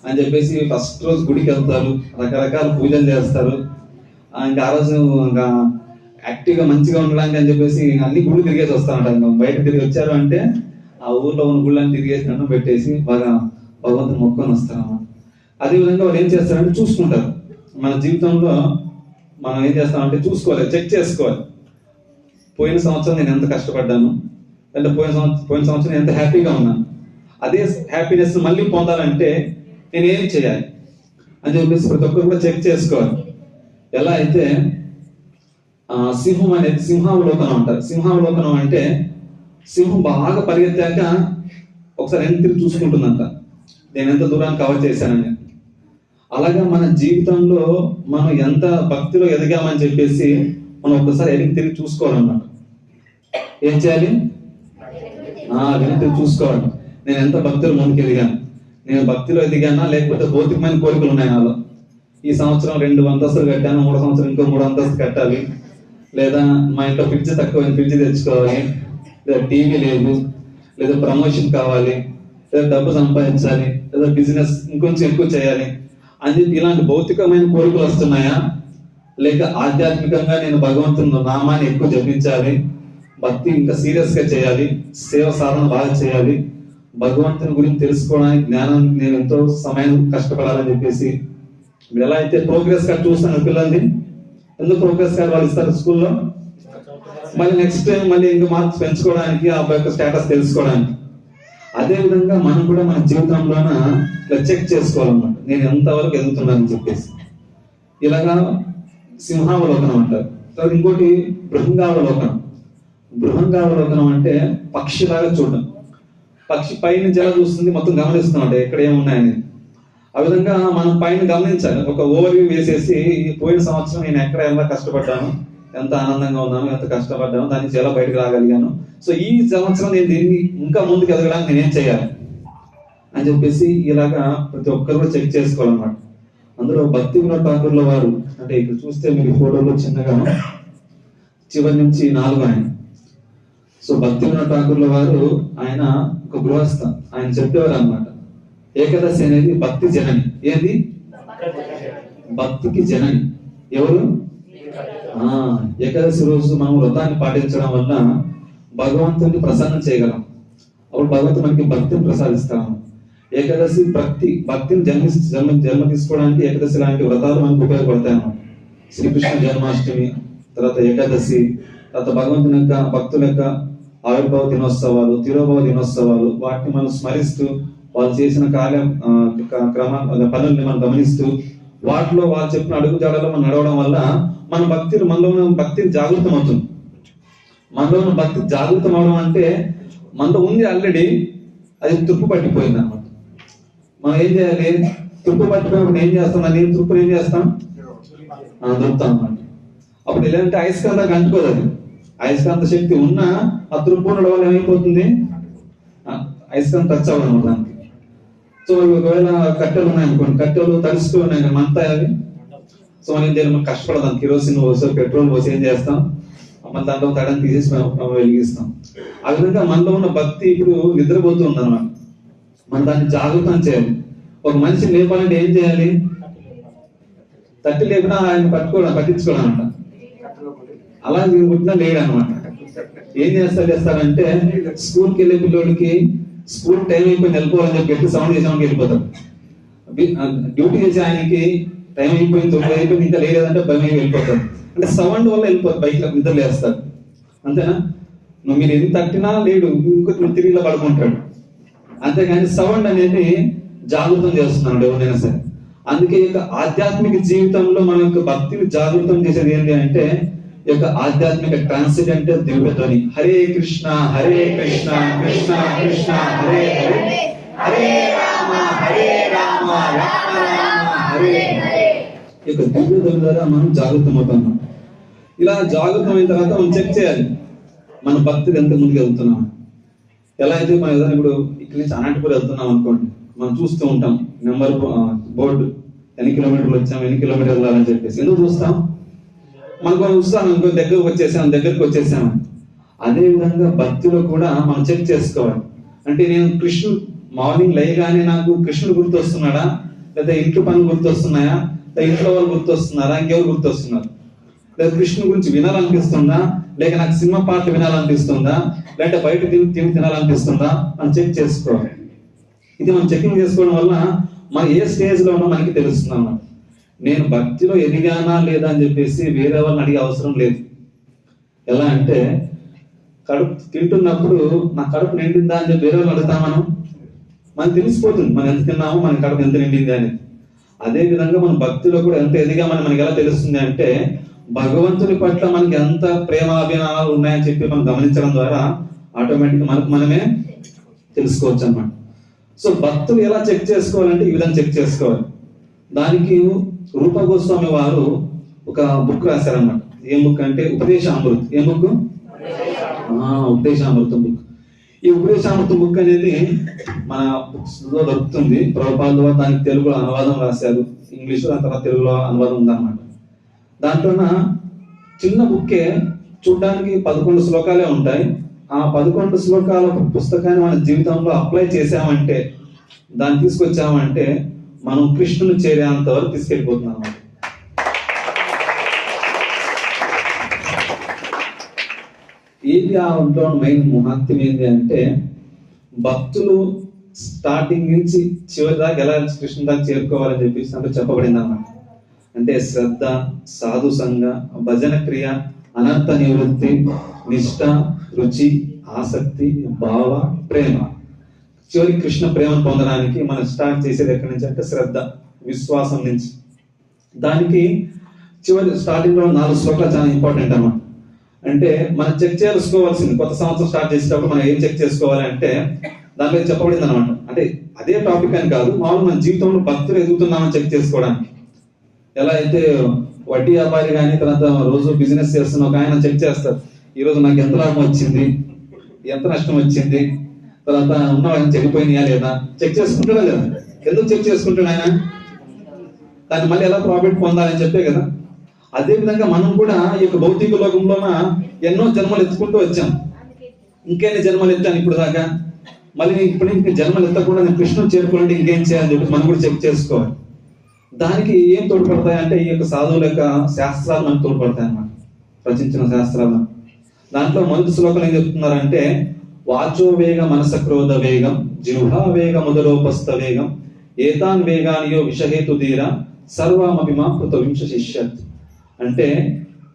అని చెప్పేసి ఫస్ట్ రోజు గుడికి వెళ్తారు, రకరకాల పూజలు చేస్తారు. ఇంకా ఆ రోజు ఇంకా యాక్టివ్గా మంచిగా ఉండడానికి అని చెప్పేసి అన్ని గుళ్ళు తిరిగేసి వస్తారంట. బయట తిరిగి వచ్చారు అంటే ఆ ఊర్లో ఉన్న గుళ్ళని తిరిగేసి అన్నం పెట్టేసి బాగా భగవంతుని మొక్కుకొని వస్తారన్నమాట. అదేవిధంగా వాళ్ళు ఏం చేస్తారంటే చూసుకుంటారు. మన జీవితంలో మనం ఏం చేస్తామంటే చూసుకోవాలి, చెక్ చేసుకోవాలి. పోయిన సంవత్సరం నేను ఎంత కష్టపడ్డాను, అంటే పోయిన సంవత్సరం ఎంత హ్యాపీగా ఉన్నాను, అదే హ్యాపీనెస్ మళ్ళీ పొందాలంటే నేను ఏం చేయాలి అని చెప్పేసి ప్రతి ఒక్కరు కూడా చెక్ చేసుకోవాలి. ఎలా అయితే సింహం అనేది సింహావలోకనం అంటారు. సింహావలోకనం అంటే సింహం బాగా పరిగెత్తాక ఒకసారి ఎంత తిరిగి చూసుకుంటుందంట, నేను ఎంత దూరాన్ని కవర్ చేశానని. అలాగా మన జీవితంలో మనం ఎంత భక్తిలో ఎదిగామని చెప్పేసి మనం ఒక్కసారి వెనక్కి తిరిగి చూసుకోవాలన్నమాట. ఏం చేయాలి? వెనక్కి తిరిగి చూసుకోవాలి. నేను ఎంత భక్తిలో ముందుకు ఎదిగాను, నేను భక్తిలో ఎదిగానా లేకపోతే భౌతికమైన కోరికలు ఉన్నాయి నాలో. ఈ సంవత్సరం 2 అంతస్తులు కట్టాను, 3 సంవత్సరం ఇంకో 3 అంతస్తులు కట్టాలి, లేదా మా ఇంట్లో ఫ్రిడ్జ్ తక్కువ ఫ్రిడ్జ్ తెచ్చుకోవాలి, లేదా టీవీ లేదు, లేదా ప్రమోషన్ కావాలి, లేదా డబ్బు సంపాదించాలి, లేదా బిజినెస్ ఇంకొంచెం ఎక్కువ చేయాలి అని చెప్పి ఇలాంటి భౌతికమైన కోరికలు వస్తున్నాయా? లేక ఆధ్యాత్మికంగా నేను భగవంతుని నామాన్ని ఎక్కువ జపించాలి, భక్తి ఇంకా సీరియస్ గా చేయాలి, సేవ సాధన బాగా చేయాలి, భగవంతుని గురించి తెలుసుకోవడానికి జ్ఞానానికి నేను ఎంతో సమయం కష్టపడాలని చెప్పేసి మీరు ఎలా అయితే ప్రోగ్రెస్ కార్డ్ చూస్తాను పిల్లల్ని, ఎందుకు ప్రోగ్రెస్ కార్డ్ వాళ్ళు ఇస్తారు స్కూల్లో? మళ్ళీ నెక్స్ట్ టైం మళ్ళీ ఇంకా మార్క్స్ పెంచుకోవడానికి, ఆ యొక్క స్టేటస్ తెలుసుకోవడానికి. అదే విధంగా మనం కూడా మన జీవితంలోన ఇట్లా చెక్ చేసుకోవాలన్నమాట, నేను ఎంతవరకు ఎదుగుతున్నానని చెప్పేసి. ఇలాగా సింహావలోకనం అంటారు. తర్వాత ఇంకోటి బృహంగావలోకనం. బృహంగావలోకనం అంటే పక్షిలాగా చూడడం. పక్షి పైన ఎలా చూస్తుంది, మొత్తం గమనిస్తున్నాడు ఎక్కడ ఏమున్నాయని. ఆ విధంగా మనం పైన గమనించాలి. ఒక ఓవర్వ్యూ వేసేసి పోయిన సంవత్సరం నేను ఎక్కడ ఎలా కష్టపడ్డాను, ఎంత ఆనందంగా ఉన్నాను, ఎంత కష్టపడ్డాను, దాని నుంచి ఎలా బయటకు రాగలిగాను, సో ఈ సంవత్సరం నేను దీన్ని ఇంకా ముందుకు ఎదగడానికి నేనేం చేయాలి అని చెప్పేసి ఇలాగా ప్రతి ఒక్కరు కూడా చెక్ చేసుకోవాలన్నమాట. అందులో భక్తి వినోద్ ఠాకూర్ల వారు, అంటే ఇక్కడ చూస్తే మీకు ఫోటోలో చిన్నగా చివరి నుంచి 4 ఆయన. సో భక్తి వినోద్ ఠాకూర్ల వారు ఆయన ఒక గృహస్థ, ఆయన చెప్పేవారు అన్నమాట, ఏకాదశి అనేది భక్తి జనని. ఏది? భక్తికి జనని. ఎవరు? ఏకాదశి రోజు మనం వ్రతాన్ని పాటించడం వల్ల భగవంతుని ప్రసన్నం చేయగలం. అప్పుడు భగవంతుడు మనకి భక్తిని ప్రసాదిస్తాము. ఏకాదశి భక్తిని జన్మ తీసుకోవడానికి ఏకాదశి లాంటి వ్రతాలు మనకు ఉపయోగపడతాయి అన్నమాట. శ్రీకృష్ణ జన్మాష్టమి, తర్వాత ఏకాదశి, తర్వాత భగవంతుని యొక్క భక్తుల యొక్క ఆవిర్భావ దినోత్సవాలు, తిరోభావ దినోత్సవాలు, వాటిని మనం స్మరిస్తూ వాళ్ళు చేసిన పనుల్ని మనం గమనిస్తూ వాటిలో వాళ్ళు చెప్పిన అడుగు జాడలో మనం నడవడం వల్ల మనలో ఉన్న భక్తిని జాగృతం అవుతుంది. మనలో ఉన్న భక్తి జాగృతం అవడం అంటే మనలో ఉంది ఆల్రెడీ, అది తుప్పు పట్టిపోయింది అనమాట. మనం ఏం చేయాలి? తుప్పు పట్టిపోయినప్పుడు ఏం చేస్తాం? అది తుప్పుని ఏం చేస్తాం? దొరుకుతాం అనమాట. అప్పుడు ఎలాంటి అయస్కాంతానికి అంటుకోదు. అది అయస్కాంత శక్తి ఉన్నా ఆ తుప్పు ఉండడం వల్ల ఏమైపోతుంది? అయస్కాంతం టచ్ అవ్వదు అనమాట దానికి. సో ఒకవేళ కట్టెలు ఉన్నాయనుకోండి, కట్టెలు తడిసిపోయి ఉన్నాయి, మంతా అవి. సో మనం కష్టపడదాం, కిరోసిన్ పోసి పెట్రోల్ పోసి ఏం చేస్తాం? మన దాంట్లో తడని తీసేసి వెలిగిస్తాం. ఆ విధంగా మనలో ఉన్న భక్తి ఇప్పుడు నిద్రపోతూ ఉందన్నమాట. మనం దాన్ని జాగృతం చేయాలి. ఒక మనిషిని లేపాలంటే ఏం చేయాలి? తట్టి లేపినా ఆయన పట్టించుకోవడం అనమాట. అలా పుట్టినా లేడు అనమాట. ఏం చేస్తారంటే స్కూల్కి వెళ్ళే పిల్లోడికి స్కూల్ టైం అయిపోయింది వెళ్ళిపోవాలని చెప్పి గట్టి సౌండ్ చేసామని వెళ్ళిపోతాడు. డ్యూటీ చేసే ఆయనకి టైం అయిపోయింది, 9 అయిపోయింది, ఇంకా లేదంటే భయం వెళ్ళిపోతాడు. అంటే సౌండ్ వల్ల వెళ్ళిపోతారు, బైక్లో నిద్ర లేస్తారు. అంతేనా? మీరు ఎన్ని తట్టినా లేడు, ఇంకొక తిరిగిలో పడుకుంటాడు. అంతేగాని సౌండ్ అనేది జాగృతం చేస్తున్నాడు ఎవరైనా సరే. అందుకే ఈ యొక్క ఆధ్యాత్మిక జీవితంలో మన యొక్క భక్తిని జాగృతం చేసేది ఏంటి అంటే ఈ యొక్క ఆధ్యాత్మిక ట్రాన్సిడెంటల్ దివ్యధ్వని. హరే కృష్ణ హరే కృష్ణ కృష్ణ కృష్ణ హరే హరే, హరే రామ హరే రామ రామ రామ హరే హరే. ఈ యొక్క దివ్యధ్వని ద్వారా మనం జాగృతం అవుతాం. ఇలా జాగృతం అయిన తర్వాత మనం చెక్ చేయాలి మన భక్తిని ఎంత ముందుకు వెళ్తున్నాం. ఎలా అయితే మనం ఏదైనా ఇప్పుడు ఇక్కడి నుంచి అనంతపురం వెళ్తున్నాం అనుకోండి, మనం చూస్తూ ఉంటాం నెంబర్ బోర్డు, ఎన్ని కిలోమీటర్లు వచ్చాం, ఎన్ని కిలోమీటర్లు వెళ్ళాలని చెప్పేసి. ఎందుకు చూస్తాం? మనకు చూస్తాం ఇంకో దగ్గరికి వచ్చేసాం. అదే విధంగా భక్తిలో కూడా మనం చెక్ చేసుకోవాలి. అంటే నేను కృష్ణుడు మార్నింగ్ లేయగానే నాకు కృష్ణుడు గుర్తొస్తున్నాడా, లేదా ఇంట్లో పనులు గుర్తొస్తున్నాయా, లేదా ఇంట్లో వాళ్ళు గుర్తొస్తున్నారా, ఇంకెవరు గుర్తొస్తున్నారు, లేదా కృష్ణుడి గురించి వినాలనిపిస్తుందా, లేక నాకు సినిమా పాటలు వినాలనిపిస్తుందా, లేదంటే బయట తినాలనిపిస్తుందా, మనం చెక్ చేసుకోవాలి. ఇది మనం చెకింగ్ చేసుకోవడం వల్ల మనం ఏ స్టేజ్ లో ఉన్నా మనకి తెలుస్తుంది అన్నమాట. నేను భక్తిలో ఎదిగానా లేదా అని చెప్పేసి వేరే వాళ్ళని అడిగే అవసరం లేదు. ఎలా అంటే కడుపు తింటున్నప్పుడు నా కడుపు నిండిందా అని చెప్పి వేరే వాళ్ళు అడుగుతాం. మనకు తెలిసిపోతుంది మనం ఎంత తిన్నామో, మన కడుపు ఎంత నిండింది అనేది. అదే విధంగా మన భక్తిలో కూడా ఎంత ఎదిగామని మనకి ఎలా తెలుస్తుంది అంటే భగవంతుని పట్ల మనకి ఎంత ప్రేమాభిమానాలు ఉన్నాయని చెప్పి మనం గమనించడం ద్వారా ఆటోమేటిక్ మనమే తెలుసుకోవచ్చు అన్నమాట. సో భక్తులు ఎలా చెక్ చేసుకోవాలంటే ఈ విధంగా చెక్ చేసుకోవాలి. దానికి రూప గోస్వామి వారు ఒక బుక్ రాశారన్నమాట. ఏం బుక్ అంటే ఉపదేశామృతం. ఏం బుక్? ఉపదేశామృతం బుక్. ఈ ఉపదేశామృతం బుక్ అనేది మన బుక్స్ లో దొరుకుతుంది. ప్రభుపాదుల వారు దానికి తెలుగులో అనువాదం రాశారు, ఇంగ్లీష్ లో, తర్వాత తెలుగులో అనువాదం ఉందన్నమాట. దాంట్లోన చిన్న బుక్కే, చూడడానికి 11 శ్లోకాలే ఉంటాయి. ఆ 11 శ్లోకాల పుస్తకాన్ని మన జీవితంలో అప్లై చేసామంటే, దాన్ని తీసుకొచ్చామంటే మనం కృష్ణుని చేరేంత వరకు తీసుకెళ్ళిపోతున్నాం. ఏది ఆ ఉంట్లో మెయిన్ మహత్యం ఏంటి అంటే భక్తులు స్టార్టింగ్ నుంచి చివరి దాకా ఎలా కృష్ణుని దాకా చేరుకోవాలని చెప్పేసి అంటే చెప్పబడింది అన్నమాట. అంటే శ్రద్ధ, సాధు సంఘ, భజన క్రియ, అనర్థ నివృత్తి, నిష్ఠ, రుచి, ఆసక్తి, భావ, ప్రేమ. చివరి కృష్ణ ప్రేమను పొందడానికి మనం స్టార్ట్ చేసేది ఎక్కడి నుంచి అంటే శ్రద్ధ, విశ్వాసం నుంచి. దానికి చివరి స్టార్టింగ్ లో 4 శ్లోకాలు చాలా ఇంపార్టెంట్ అన్నమాట. అంటే మనం చెక్ చేసుకోవాల్సింది కొత్త సంవత్సరం స్టార్ట్ చేసేటప్పుడు మనం ఏం చెక్ చేసుకోవాలి అంటే దాంట్లో చెప్పబడింది అనమాట. అంటే అదే టాపిక్ అని కాదు, మామూలు మన జీవితంలో భక్తులు ఎదుగుతున్నామని చెక్ చేసుకోవడానికి. ఎలా అయితే వడ్డీ వ్యాపారి కానీ తర్వాత రోజు బిజినెస్ చేస్తున్న ఒక ఆయన చెక్ చేస్తారు, ఈ రోజు నాకు ఎంత లాభం వచ్చింది, ఎంత నష్టం వచ్చింది, తర్వాత ఉన్న వాళ్ళని చెడిపోయినాయా లేదా, చెక్ చేసుకుంటాడా లేదా? ఎందుకు చెక్ చేసుకుంటాడు ఆయన? దాన్ని మళ్ళీ ఎలా ప్రాఫిట్ పొందాలని చెప్పే కదా. అదే విధంగా మనం కూడా ఈ యొక్క భౌతిక లోకంలోన ఎన్నో జన్మలు ఎత్తుకుంటూ వచ్చాం. ఇంకెన్ని జన్మలు ఎత్తాను ఇప్పుడు దాకా, మళ్ళీ ఇప్పుడు ఇంక జన్మలు ఎత్తకుండా నేను కృష్ణుని చేరుకోవాలంటే ఇంకేం చేయాలని చెప్పి మనం కూడా చెక్ చేసుకోవాలి. దానికి ఏం తోడ్పడతాయి అంటే ఈ యొక్క సాధువుల యొక్క శాస్త్రాలు మనకు తోడ్పడతాయి అన్నమాట, రచించిన శాస్త్రాలు. దాంట్లో మొదటి శ్లోకం ఏం చెప్తున్నారంటే వాచో వేగ మనస క్రోధ వేగం, జిహ్వా వేగ ముదరోపస్థ వేగం, ఏతాన్ వేగానియో విషహేతు ధీర, సర్వమభిమా కృత వింశ శిష్యత్. అంటే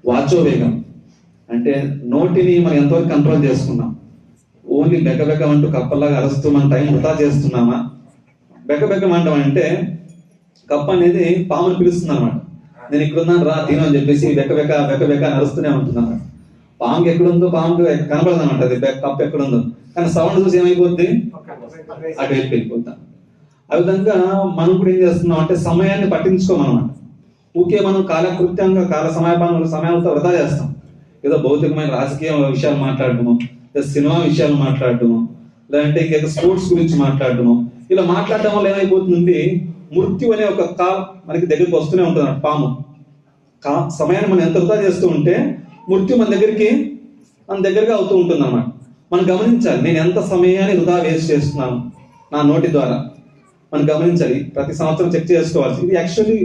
వాచోవేగం అంటే నోటిని మనం ఎంతవరకు కంట్రోల్ చేసుకున్నాం. ఓన్లీ బెగ్గ అంటూ కప్పలాగా అరుస్తూ మన టైం వృధా చేస్తున్నామా? బెగ్గమంటాం అంటే కప్ప అనేది పామును పిలుస్తుంది అనమాట. నేను ఇక్కడున్నాను రా తిను అని చెప్పేసి బెక్క నడుస్తూనే ఉంటున్నాను. పాముకి ఎక్కడుందో పాముకి కనపడదు అనమాట, అది కప్ప ఎక్కడుందో. కానీ సౌండ్ చూసి ఏమైపోద్ది, అటు వెళ్ళిపోతాం. ఆ విధంగా మనం కూడా ఏం చేస్తున్నాం అంటే సమయాన్ని పట్టించుకోమన్నమాట. ఊకే మనం కాల సమయాలతో వృధా చేస్తాం. ఏదో భౌతికమైన రాజకీయ విషయాలు మాట్లాడటము, లేదా సినిమా విషయాలు మాట్లాడటము, లేదంటే ఇంకేదో స్పోర్ట్స్ గురించి మాట్లాడటము. ఇలా మాట్లాడటం వల్ల ఏమైపోతుంది, మృత్యు అనే ఒక మనకి దగ్గరికి వస్తూనే ఉంటుంది. పాము సమయాన్ని మనం ఎంత వృధా చేస్తూ ఉంటే మృత్యు మన దగ్గరగా అవుతూ ఉంటుంది అన్నమాట. మనం గమనించాలి, నేను ఎంత సమయాన్ని వృధా వేస్ట్ చేస్తున్నాను నా నోటి ద్వారా. మనం గమనించాలి, ప్రతి సంవత్సరం చెక్ చేసుకోవాల్సి. ఇది యాక్చువల్లీ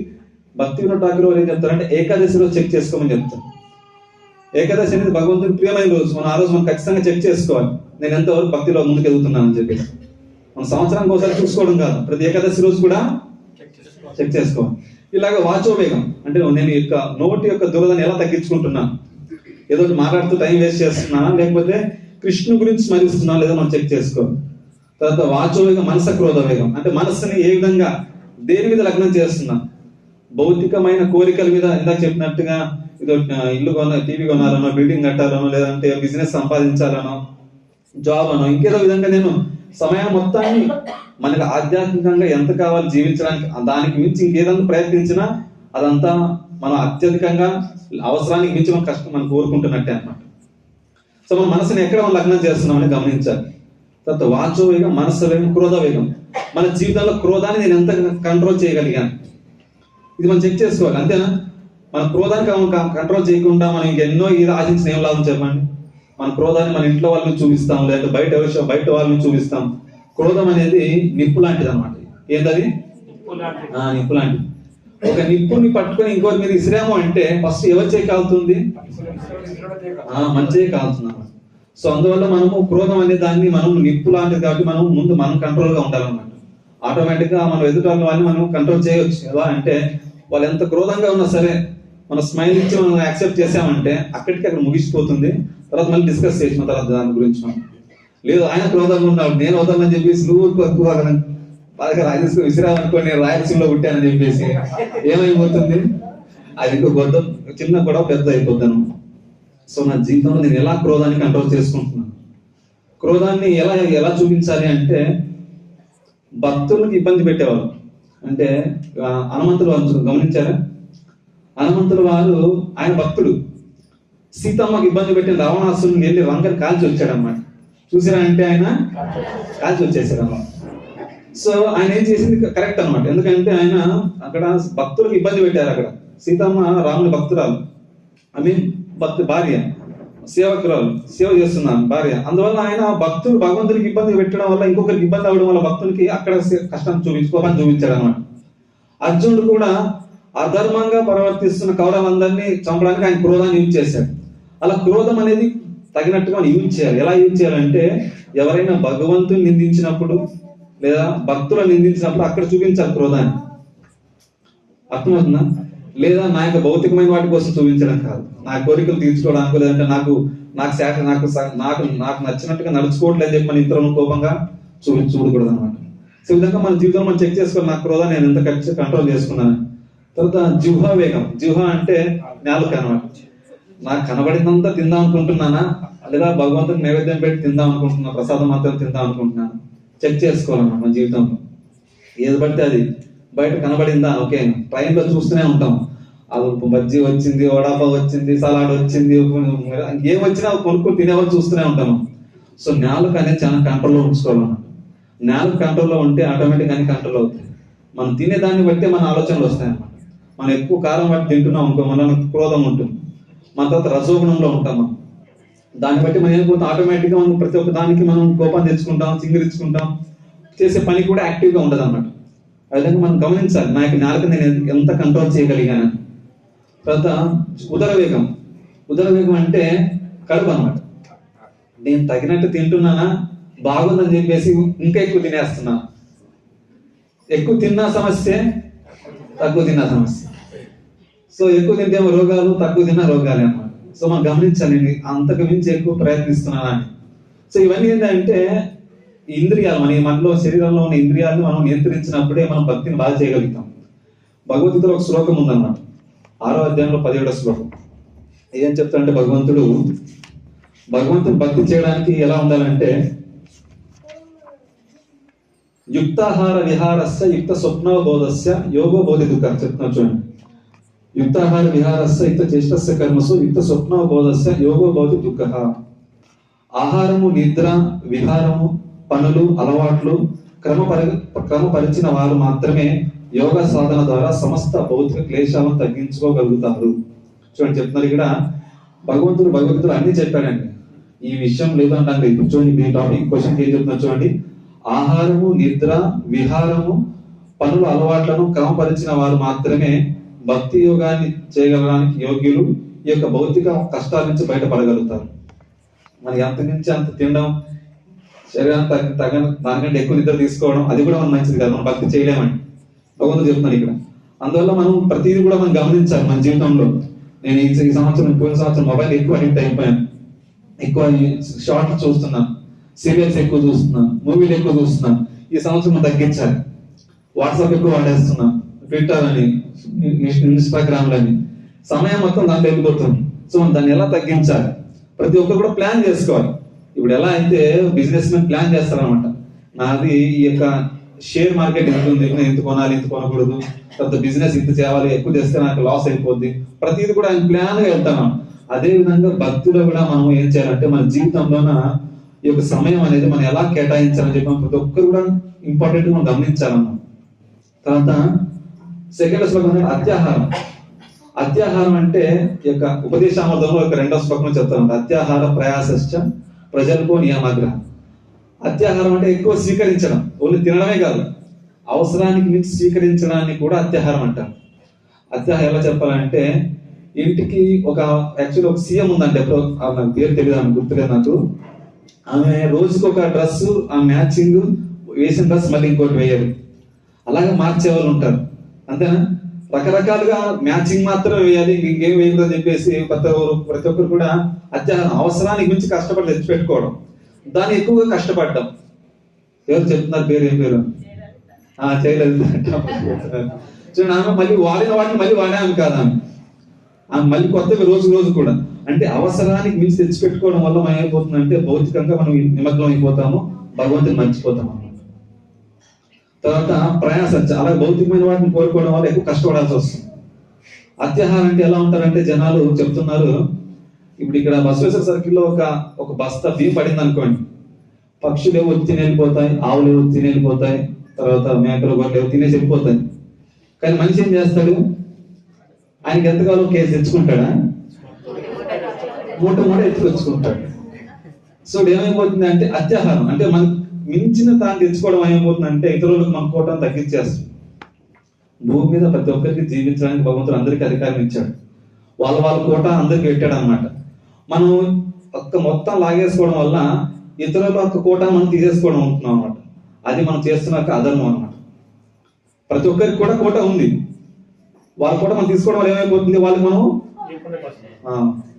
భక్తి వినోద్ ఠాకూర్ ఏం చెప్తారంటే ఏకాదశి రోజు చెక్ చేసుకోమని చెప్తారు. ఏకాదశి అనేది భగవంతుని ప్రియమైన రోజు. మనం ఆ రోజు మనం ఖచ్చితంగా చెక్ చేసుకోవాలి, నేను ఎంతవరకు భక్తిలో ముందుకు ఎదుగుతున్నానని చెప్పేసి. మన సంవత్సరానికి ఒకసారి చూసుకోవడం కాదు, ప్రతి ఏకాదశి రోజు కూడా చెక్ చేసుకోవాలి. ఇలాగ వాచోవేగం అంటే నేను యొక్క నోటి యొక్క దురదను ఎలా తగ్గించుకుంటున్నాను, ఏదో మాట్లాడుతూ టైం వేస్ట్ చేస్తున్నానా, లేకపోతే కృష్ణు గురించి స్మరిస్తున్నా లేదా మనం చెక్ చేసుకోవాలి. తర్వాత వాచోవేగం మనస క్రోధ వేగం అంటే మనస్సుని ఏ విధంగా దేని మీద లగ్నం చేస్తున్నా. భౌతికమైన కోరికల మీద ఇందాక చెప్పినట్టుగా ఇదో ఇల్లు టీవీ కొనాలనో, బిల్డింగ్ కట్టాలనో, లేదంటే బిజినెస్ సంపాదించాలనో, జాబ్ అనో, ఇంకేదో విధంగా నేను సమయం మొత్తాన్ని మనకు ఆధ్యాత్మికంగా ఎంత కావాలి జీవించడానికి, దానికి మించి ఇంకేదన్నా ప్రయత్నించినా అదంతా మనం అత్యధికంగా అవసరానికి మించి మన కష్టం మనం కోరుకుంటున్నట్టే అన్నమాట. సో మన మనసుని ఎక్కడ మనం లగ్నం చేస్తున్నామని గమనించాలి. తర్వాత వాచోవేగం, మనస్సు వేగం, క్రోధ వేగం. మన జీవితంలో క్రోధాన్ని నేను ఎంత కంట్రోల్ చేయగలిగాను, ఇది మనం చెక్ చేసుకోవాలి. అంతేనా? మన క్రోధాన్ని కంట్రోల్ చేయకుండా మనం ఇంకెన్నో ఇది ఆశించిన ఏం లాభం చెప్పండి. మన క్రోధాన్ని మన ఇంట్లో వాళ్ళని చూపిస్తాం, లేదా బయట వాళ్ళని చూపిస్తాం. క్రోధం అనేది నిప్పు లాంటిది అనమాట. ఏంటది? నిప్పు లాంటిది. ఒక నిప్పుని పట్టుకొని ఇంకోటి మీరు ఇసిరాము అంటే ఫస్ట్ ఎవరి చేయి కాలుతుంది? మన చేయి కాలుతుంది. సో అందువల్ల మనము క్రోధం అనే దాన్ని మనం నిప్పు లాంటిది కాబట్టి మనం కంట్రోల్ గా ఉండాలన్నమాట. ఆటోమేటిక్ గా మనం ఎదుటి వాళ్ళని మనం కంట్రోల్ చేయవచ్చు. ఎలా అంటే వాళ్ళు ఎంత క్రోధంగా ఉన్నా సరే మన స్మైల్ ఇచ్చి మనం యాక్సెప్ట్ చేసామంటే అక్కడికి అక్కడ ముగిసిపోతుంది. తర్వాత మళ్ళీ డిస్కస్ చేసిన తర్వాత దాని గురించి మనం లేదు ఆయన క్రోధంగా ఉన్నాడు, నేను అవుతానని చెప్పేసి నువ్వు బాగా రాయలసీమ విసిరామనుకోండి, నేను రాయలసీమలో పుట్టానని చెప్పేసి ఏమైపోతుంది, అది ఇంకో చిన్న గొడవ పెద్ద అయిపోతాను. సో నా జీవితంలో నేను ఎలా క్రోధాన్ని కంట్రోల్ చేసుకుంటున్నాను. క్రోధాన్ని ఎలా చూపించాలి అంటే భక్తులకు ఇబ్బంది పెట్టేవాళ్ళు. అంటే హనుమంతుడు వారు గమనించారా? హనుమంతుడు వారు ఆయన భక్తుడు. సీతమ్మకి ఇబ్బంది పెట్టిన రావణాసురుని వెళ్ళి రంగని కాల్చి వచ్చాడన్నమాట. చూసారా అంటే ఆయన కాల్చి వచ్చేసాడు అన్నమాట. సో ఆయన ఏం చేసింది కరెక్ట్ అనమాట. ఎందుకంటే ఆయన అక్కడ భక్తులకు ఇబ్బంది పెట్టారు. అక్కడ సీతమ్మ రాముని భక్తురాలు, భార్య, సేవకురాలు, సేవ చేస్తున్నాను భార్య. అందువల్ల ఆయన భక్తుడు భగవంతుడికి ఇబ్బంది పెట్టడం వల్ల, ఇంకొకరికి ఇబ్బంది అవ్వడం వల్ల భక్తునికి అక్కడ కష్టం కోపాన్ని చూపించాడు అనమాట. అర్జునుడు కూడా అధర్మంగా ప్రవర్తిస్తున్న కౌరవులందరినీ చంపడానికి ఆయన క్రోధాన్ని యూజ్ చేశాడు. అలా క్రోధం అనేది తగినట్టుగా మనం యూజ్ చేయాలి. ఎలా యూజ్ చేయాలంటే ఎవరైనా భగవంతుని నిందించినప్పుడు లేదా భక్తులను నిందించినప్పుడు అక్కడ చూపించాలి క్రోధాన్ని. అర్థమవుతుందా? లేదా నా యొక్క భౌతికమైన వాటి కోసం చూపించడం కాదు, నా కోరికలు తీర్చుకోవడానికి, లేదంటే నాకు నచ్చినట్టుగా నడుచుకోవట్లేదు చెప్పి మన ఇతరులను కోపంగా చూడకూడదు అనమాట. సో ఈ విధంగా మన జీవితంలో మనం చెక్ చేసుకోవాలి, నా క్రోధాన్ని నేను ఎంత కంట్రోల్ చేసుకున్నాను. తర్వాత జిహ్వ వేగం. జిహ్వ అంటే నాలుక అనమాట. నాకు కనబడిందంతా తిందాం అనుకుంటున్నానా, లేదా భగవంతుడికి నైవేద్యం పెట్టి తిందాం అనుకుంటున్నా, ప్రసాదం మాత్రం తిందాం అనుకుంటున్నాను. చెక్ చేసుకోవాలన్నమాట మన జీవితంలో. ఏది పడితే అది బయట కనబడిందా, ఓకే. ట్రైన్లో చూస్తూనే ఉంటాం, అది బజ్జీ వచ్చింది, వడాపావ్ వచ్చింది, సలాడ్ వచ్చింది, ఏం వచ్చినా కొనుక్కొని తినేవాళ్ళు చూస్తూనే ఉంటాము. సో నాలుక అనేది చాలా కంట్రోల్లో ఉంచుకోవాలన్నమాట. నాలుక కంట్రోల్లో ఉంటే ఆటోమేటిక్ అని కంట్రోల్ అవుతుంది. మనం తినేదాన్ని బట్టి మన ఆలోచనలు వస్తాయన్నమాట. మనం ఎక్కువ కారం బట్టి తింటున్నాం అనుకో, మనకు క్రోధం ఉంటుంది. మన తర్వాత రజోగుణంలో ఉంటాం మనం. దాన్ని బట్టి మనం ఏమైపోతాం, ఆటోమేటిక్గా మనం ప్రతి ఒక్క దానికి మనం కోపాన్ని తెచ్చుకుంటాం, చింగిరించుకుంటాం, చేసే పని కూడా యాక్టివ్గా ఉండదు అన్నమాట. ఆ విధంగా మనం గమనించాలి, నా యొక్క నాలుక నేను ఎంత కంట్రోల్ చేయగలిగాను. తర్వాత ఉదరవేగం. ఉదరవేగం అంటే కడుపు అన్నమాట. నేను తగినట్టు తింటున్నానా, బాగుందని చెప్పేసి ఇంకా ఎక్కువ తినేస్తున్నా. ఎక్కువ తిన్నా సమస్య, తక్కువ తిన్నా సమస్య. సో ఎక్కువ తింటేమో రోగాలు, తక్కువ తిన్న రోగాలే అన్నమాట. సో మనం గమనించాలి, అంతకు మించి ఎక్కువ ప్రయత్నిస్తున్నానని. సో ఇవన్నీ ఏంటంటే ఇంద్రియాలు, మనలో శరీరంలో ఉన్న ఇంద్రియాలను మనం నియంత్రించినప్పుడే మనం భక్తిని బాగా చేయగలుగుతాం. భగవద్గీతలో ఒక శ్లోకం ఉందన్నమాట, 6వ అధ్యాయంలో 17వ శ్లోకం. ఏం చెప్తాడంటే భగవంతుడు భక్తి చేయడానికి ఎలా ఉండాలంటే, యుక్తాహార విహారస్య యుక్త స్వప్నోబోధస్య యోగో బోధితుక చెప్తున్నారు చూడండి. యుక్తాహార విహారస్య యుక్త చేష్టస్య కర్మసు యుక్త స్వప్నోబోధస్య యోగో బోధి దుఃఖ. ఆహారము, నిద్ర, విహారము, పనులు, అలవాట్లు క్రమపరిచిన వారు మాత్రమే యోగ సాధన ద్వారా సమస్త భౌతిక క్లేశాలను తగ్గించుకోగలుగుతారు. చూడండి చెప్తున్నారు ఇక్కడ భగవంతుడు అన్ని చెప్పాడండి. ఈ విషయం లేదంటే ఇప్పుడు చూడండి, ఈ టాపిక్ క్వశ్చన్ ఏం చెప్తున్నారు చూడండి. ఆహారము, నిద్ర, విహారము, పనులు, అలవాట్లను క్రమపరిచిన వారు మాత్రమే భక్తి యోగాన్ని చేయగలడానికి యోగ్యులు. ఈ యొక్క భౌతిక కష్టాల నుంచి బయటపడగలుగుతారు. మనకి అంత నుంచి అంత తినడం, శరీరానికి దానికంటే ఎక్కువ నిద్ర తీసుకోవడం, అది కూడా మనం మంచిది కాదు. మనం భక్తి చేయలేమండి, భగవంతుడు చెప్తున్నాడు ఇక్కడ. అందువల్ల మనం ప్రతిదీ కూడా మనం గమనించాలి మన జీవితంలో. నేను ఈ పోయిన సంవత్సరం మొబైల్ ఎక్కువ అడిక్ట్ అయిపోయాను. ఎక్కువ షార్ట్లు చూస్తున్నాను, సీరియల్స్ ఎక్కువ చూస్తున్నాను, మూవీలు ఎక్కువ చూస్తున్నాను. ఈ సంవత్సరం తగ్గించాలి. వాట్సాప్ ఎక్కువ వాడేస్తున్నాను, ట్విట్టర్ అని, ఇన్స్టాగ్రామ్ అని, సమయం మొత్తం దాంట్లో వెళ్ళిపోతుంది. సో మనం దాన్ని ఎలా తగ్గించాలి, ప్రతి ఒక్కరు కూడా ప్లాన్ చేసుకోవాలి. ఇప్పుడు ఎలా అయితే బిజినెస్ మెన్ ప్లాన్ చేస్తారనమాట, నాది ఈ యొక్క షేర్ మార్కెట్ ఎంత ఉంది, నేను ఎంత కొనాలి, ఎంత కొనకూడదు, తర్వాత బిజినెస్ ఇంత చేయాలి, ఎక్కువ చేస్తే నాకు లాస్ అయిపోద్ది, ప్రతిదీ కూడా ఆయన ప్లాన్ గా వెళ్తాను. అదే విధంగా భక్తిలో కూడా మనం ఏం చేయాలంటే మన జీవితంలోన ఈ యొక్క సమయం అనేది మనం ఎలా కేటాయించాలని చెప్పి ప్రతి ఒక్కరు కూడా ఇంపార్టెంట్ మనం గమనించాలన్నమాట. తర్వాత సెకండ్ శ్లోకం అత్యాహారం. అత్యాహారం అంటే ఈ యొక్క ఉపదేశామృతంలో ఒక 2వ శ్లోకంలో చెప్తాను, అత్యాహార ప్రయాసశ్చ ప్రజల్పో నియమాగ్రహ. అత్యాహారం అంటే ఎక్కువ స్వీకరించడం, ఓన్లీ తినడమే కాదు, అవసరానికి మించి స్వీకరించడాన్ని కూడా అత్యాహారం అంటారు. అత్యాహారం ఎలా చెప్పాలంటే, ఇంటికి యాక్చువల్లీ ఒక సీఎం ఉందంటే, ఎప్పుడు నాకు పేరు తెలియదు, ఆమె గుర్తులేదు నాకు. ఆమె రోజుకి ఒక డ్రెస్, ఆ మ్యాచింగ్ వేసిన డ్రెస్ మళ్ళీ ఇంకోటి వేయరు, అలాగే మార్చే వాళ్ళు ఉంటారు. అంతేనా? రకరకాలుగా మ్యాచింగ్ మాత్రం వేయాలి, ఇంకేం వేయదు అని చెప్పేసి ప్రతి ఒక్కరు కూడా అత్యాహారం, అవసరానికి మించి కష్టపడి తెచ్చిపెట్టుకోవడం, దాన్ని ఎక్కువగా కష్టపడ్డాం. ఎవరు చెప్తున్నారు పేరు, ఏం పేరు? చేయలేదు. చూడండి, ఆమె మళ్ళీ వాడిన వాటిని మళ్ళీ వాడాము కాదు, ఆమె మళ్ళీ కొత్తగా రోజు కూడా. అంటే అవసరానికి మించి తెచ్చిపెట్టుకోవడం వల్ల మనం ఏమైపోతుందంటే భౌతికంగా మనం నిమగ్నం అయిపోతాము, భగవంతుని మర్చిపోతాము. తర్వాత ప్రయాస, చాలా భౌతికమైన వాటిని కోరుకోవడం వల్ల ఎక్కువ కష్టపడాల్సి వస్తుంది. అత్యాహారం అంటే ఎలా ఉంటారంటే జనాలు చెప్తున్నారు, ఇప్పుడు ఇక్కడ బసవేశ్వర సర్కిల్లో ఒక బస్తా బియ్యం పడింది అనుకోండి, పక్షులు ఏవో తిని వెళ్ళిపోతాయి, ఆవులు ఏవో తిని వెళ్ళిపోతాయి, తర్వాత మేకలు గొర్రెలు ఏవో తినేసి వెళ్ళిపోతాయి. కానీ మనిషి ఏం చేస్తాడు, ఆయనకి ఎంతకాలం కేసు తెచ్చుకుంటాడా, మూట ఎత్తుకొచ్చుకుంటాడు. సో ఏమైపోతుంది అంటే అత్యాహారం అంటే మనకు మించిన తాను తెచ్చుకోవడం ఏమైపోతుందంటే ఇతరులకు మన కోటను తగ్గించేస్తుంది. భూమి మీద ప్రతి ఒక్కరికి జీవించడానికి భగవంతుడు అందరికీ అధికారం ఇచ్చాడు, వాళ్ళ కోట అందరికి పెట్టాడు అనమాట. మనం మొత్తం లాగేసుకోవడం వల్ల ఇతరుల యొక్క కోట మనం తీసేసుకోవడం ఉంటున్నాం అనమాట. అది మనం చేస్తున్న అధర్మం అనమాట. ప్రతి ఒక్కరికి కూడా కోట ఉంది, వాళ్ళ కోట మనం తీసుకోవడం వల్ల ఏమైపోతుంది, వాళ్ళకి మనం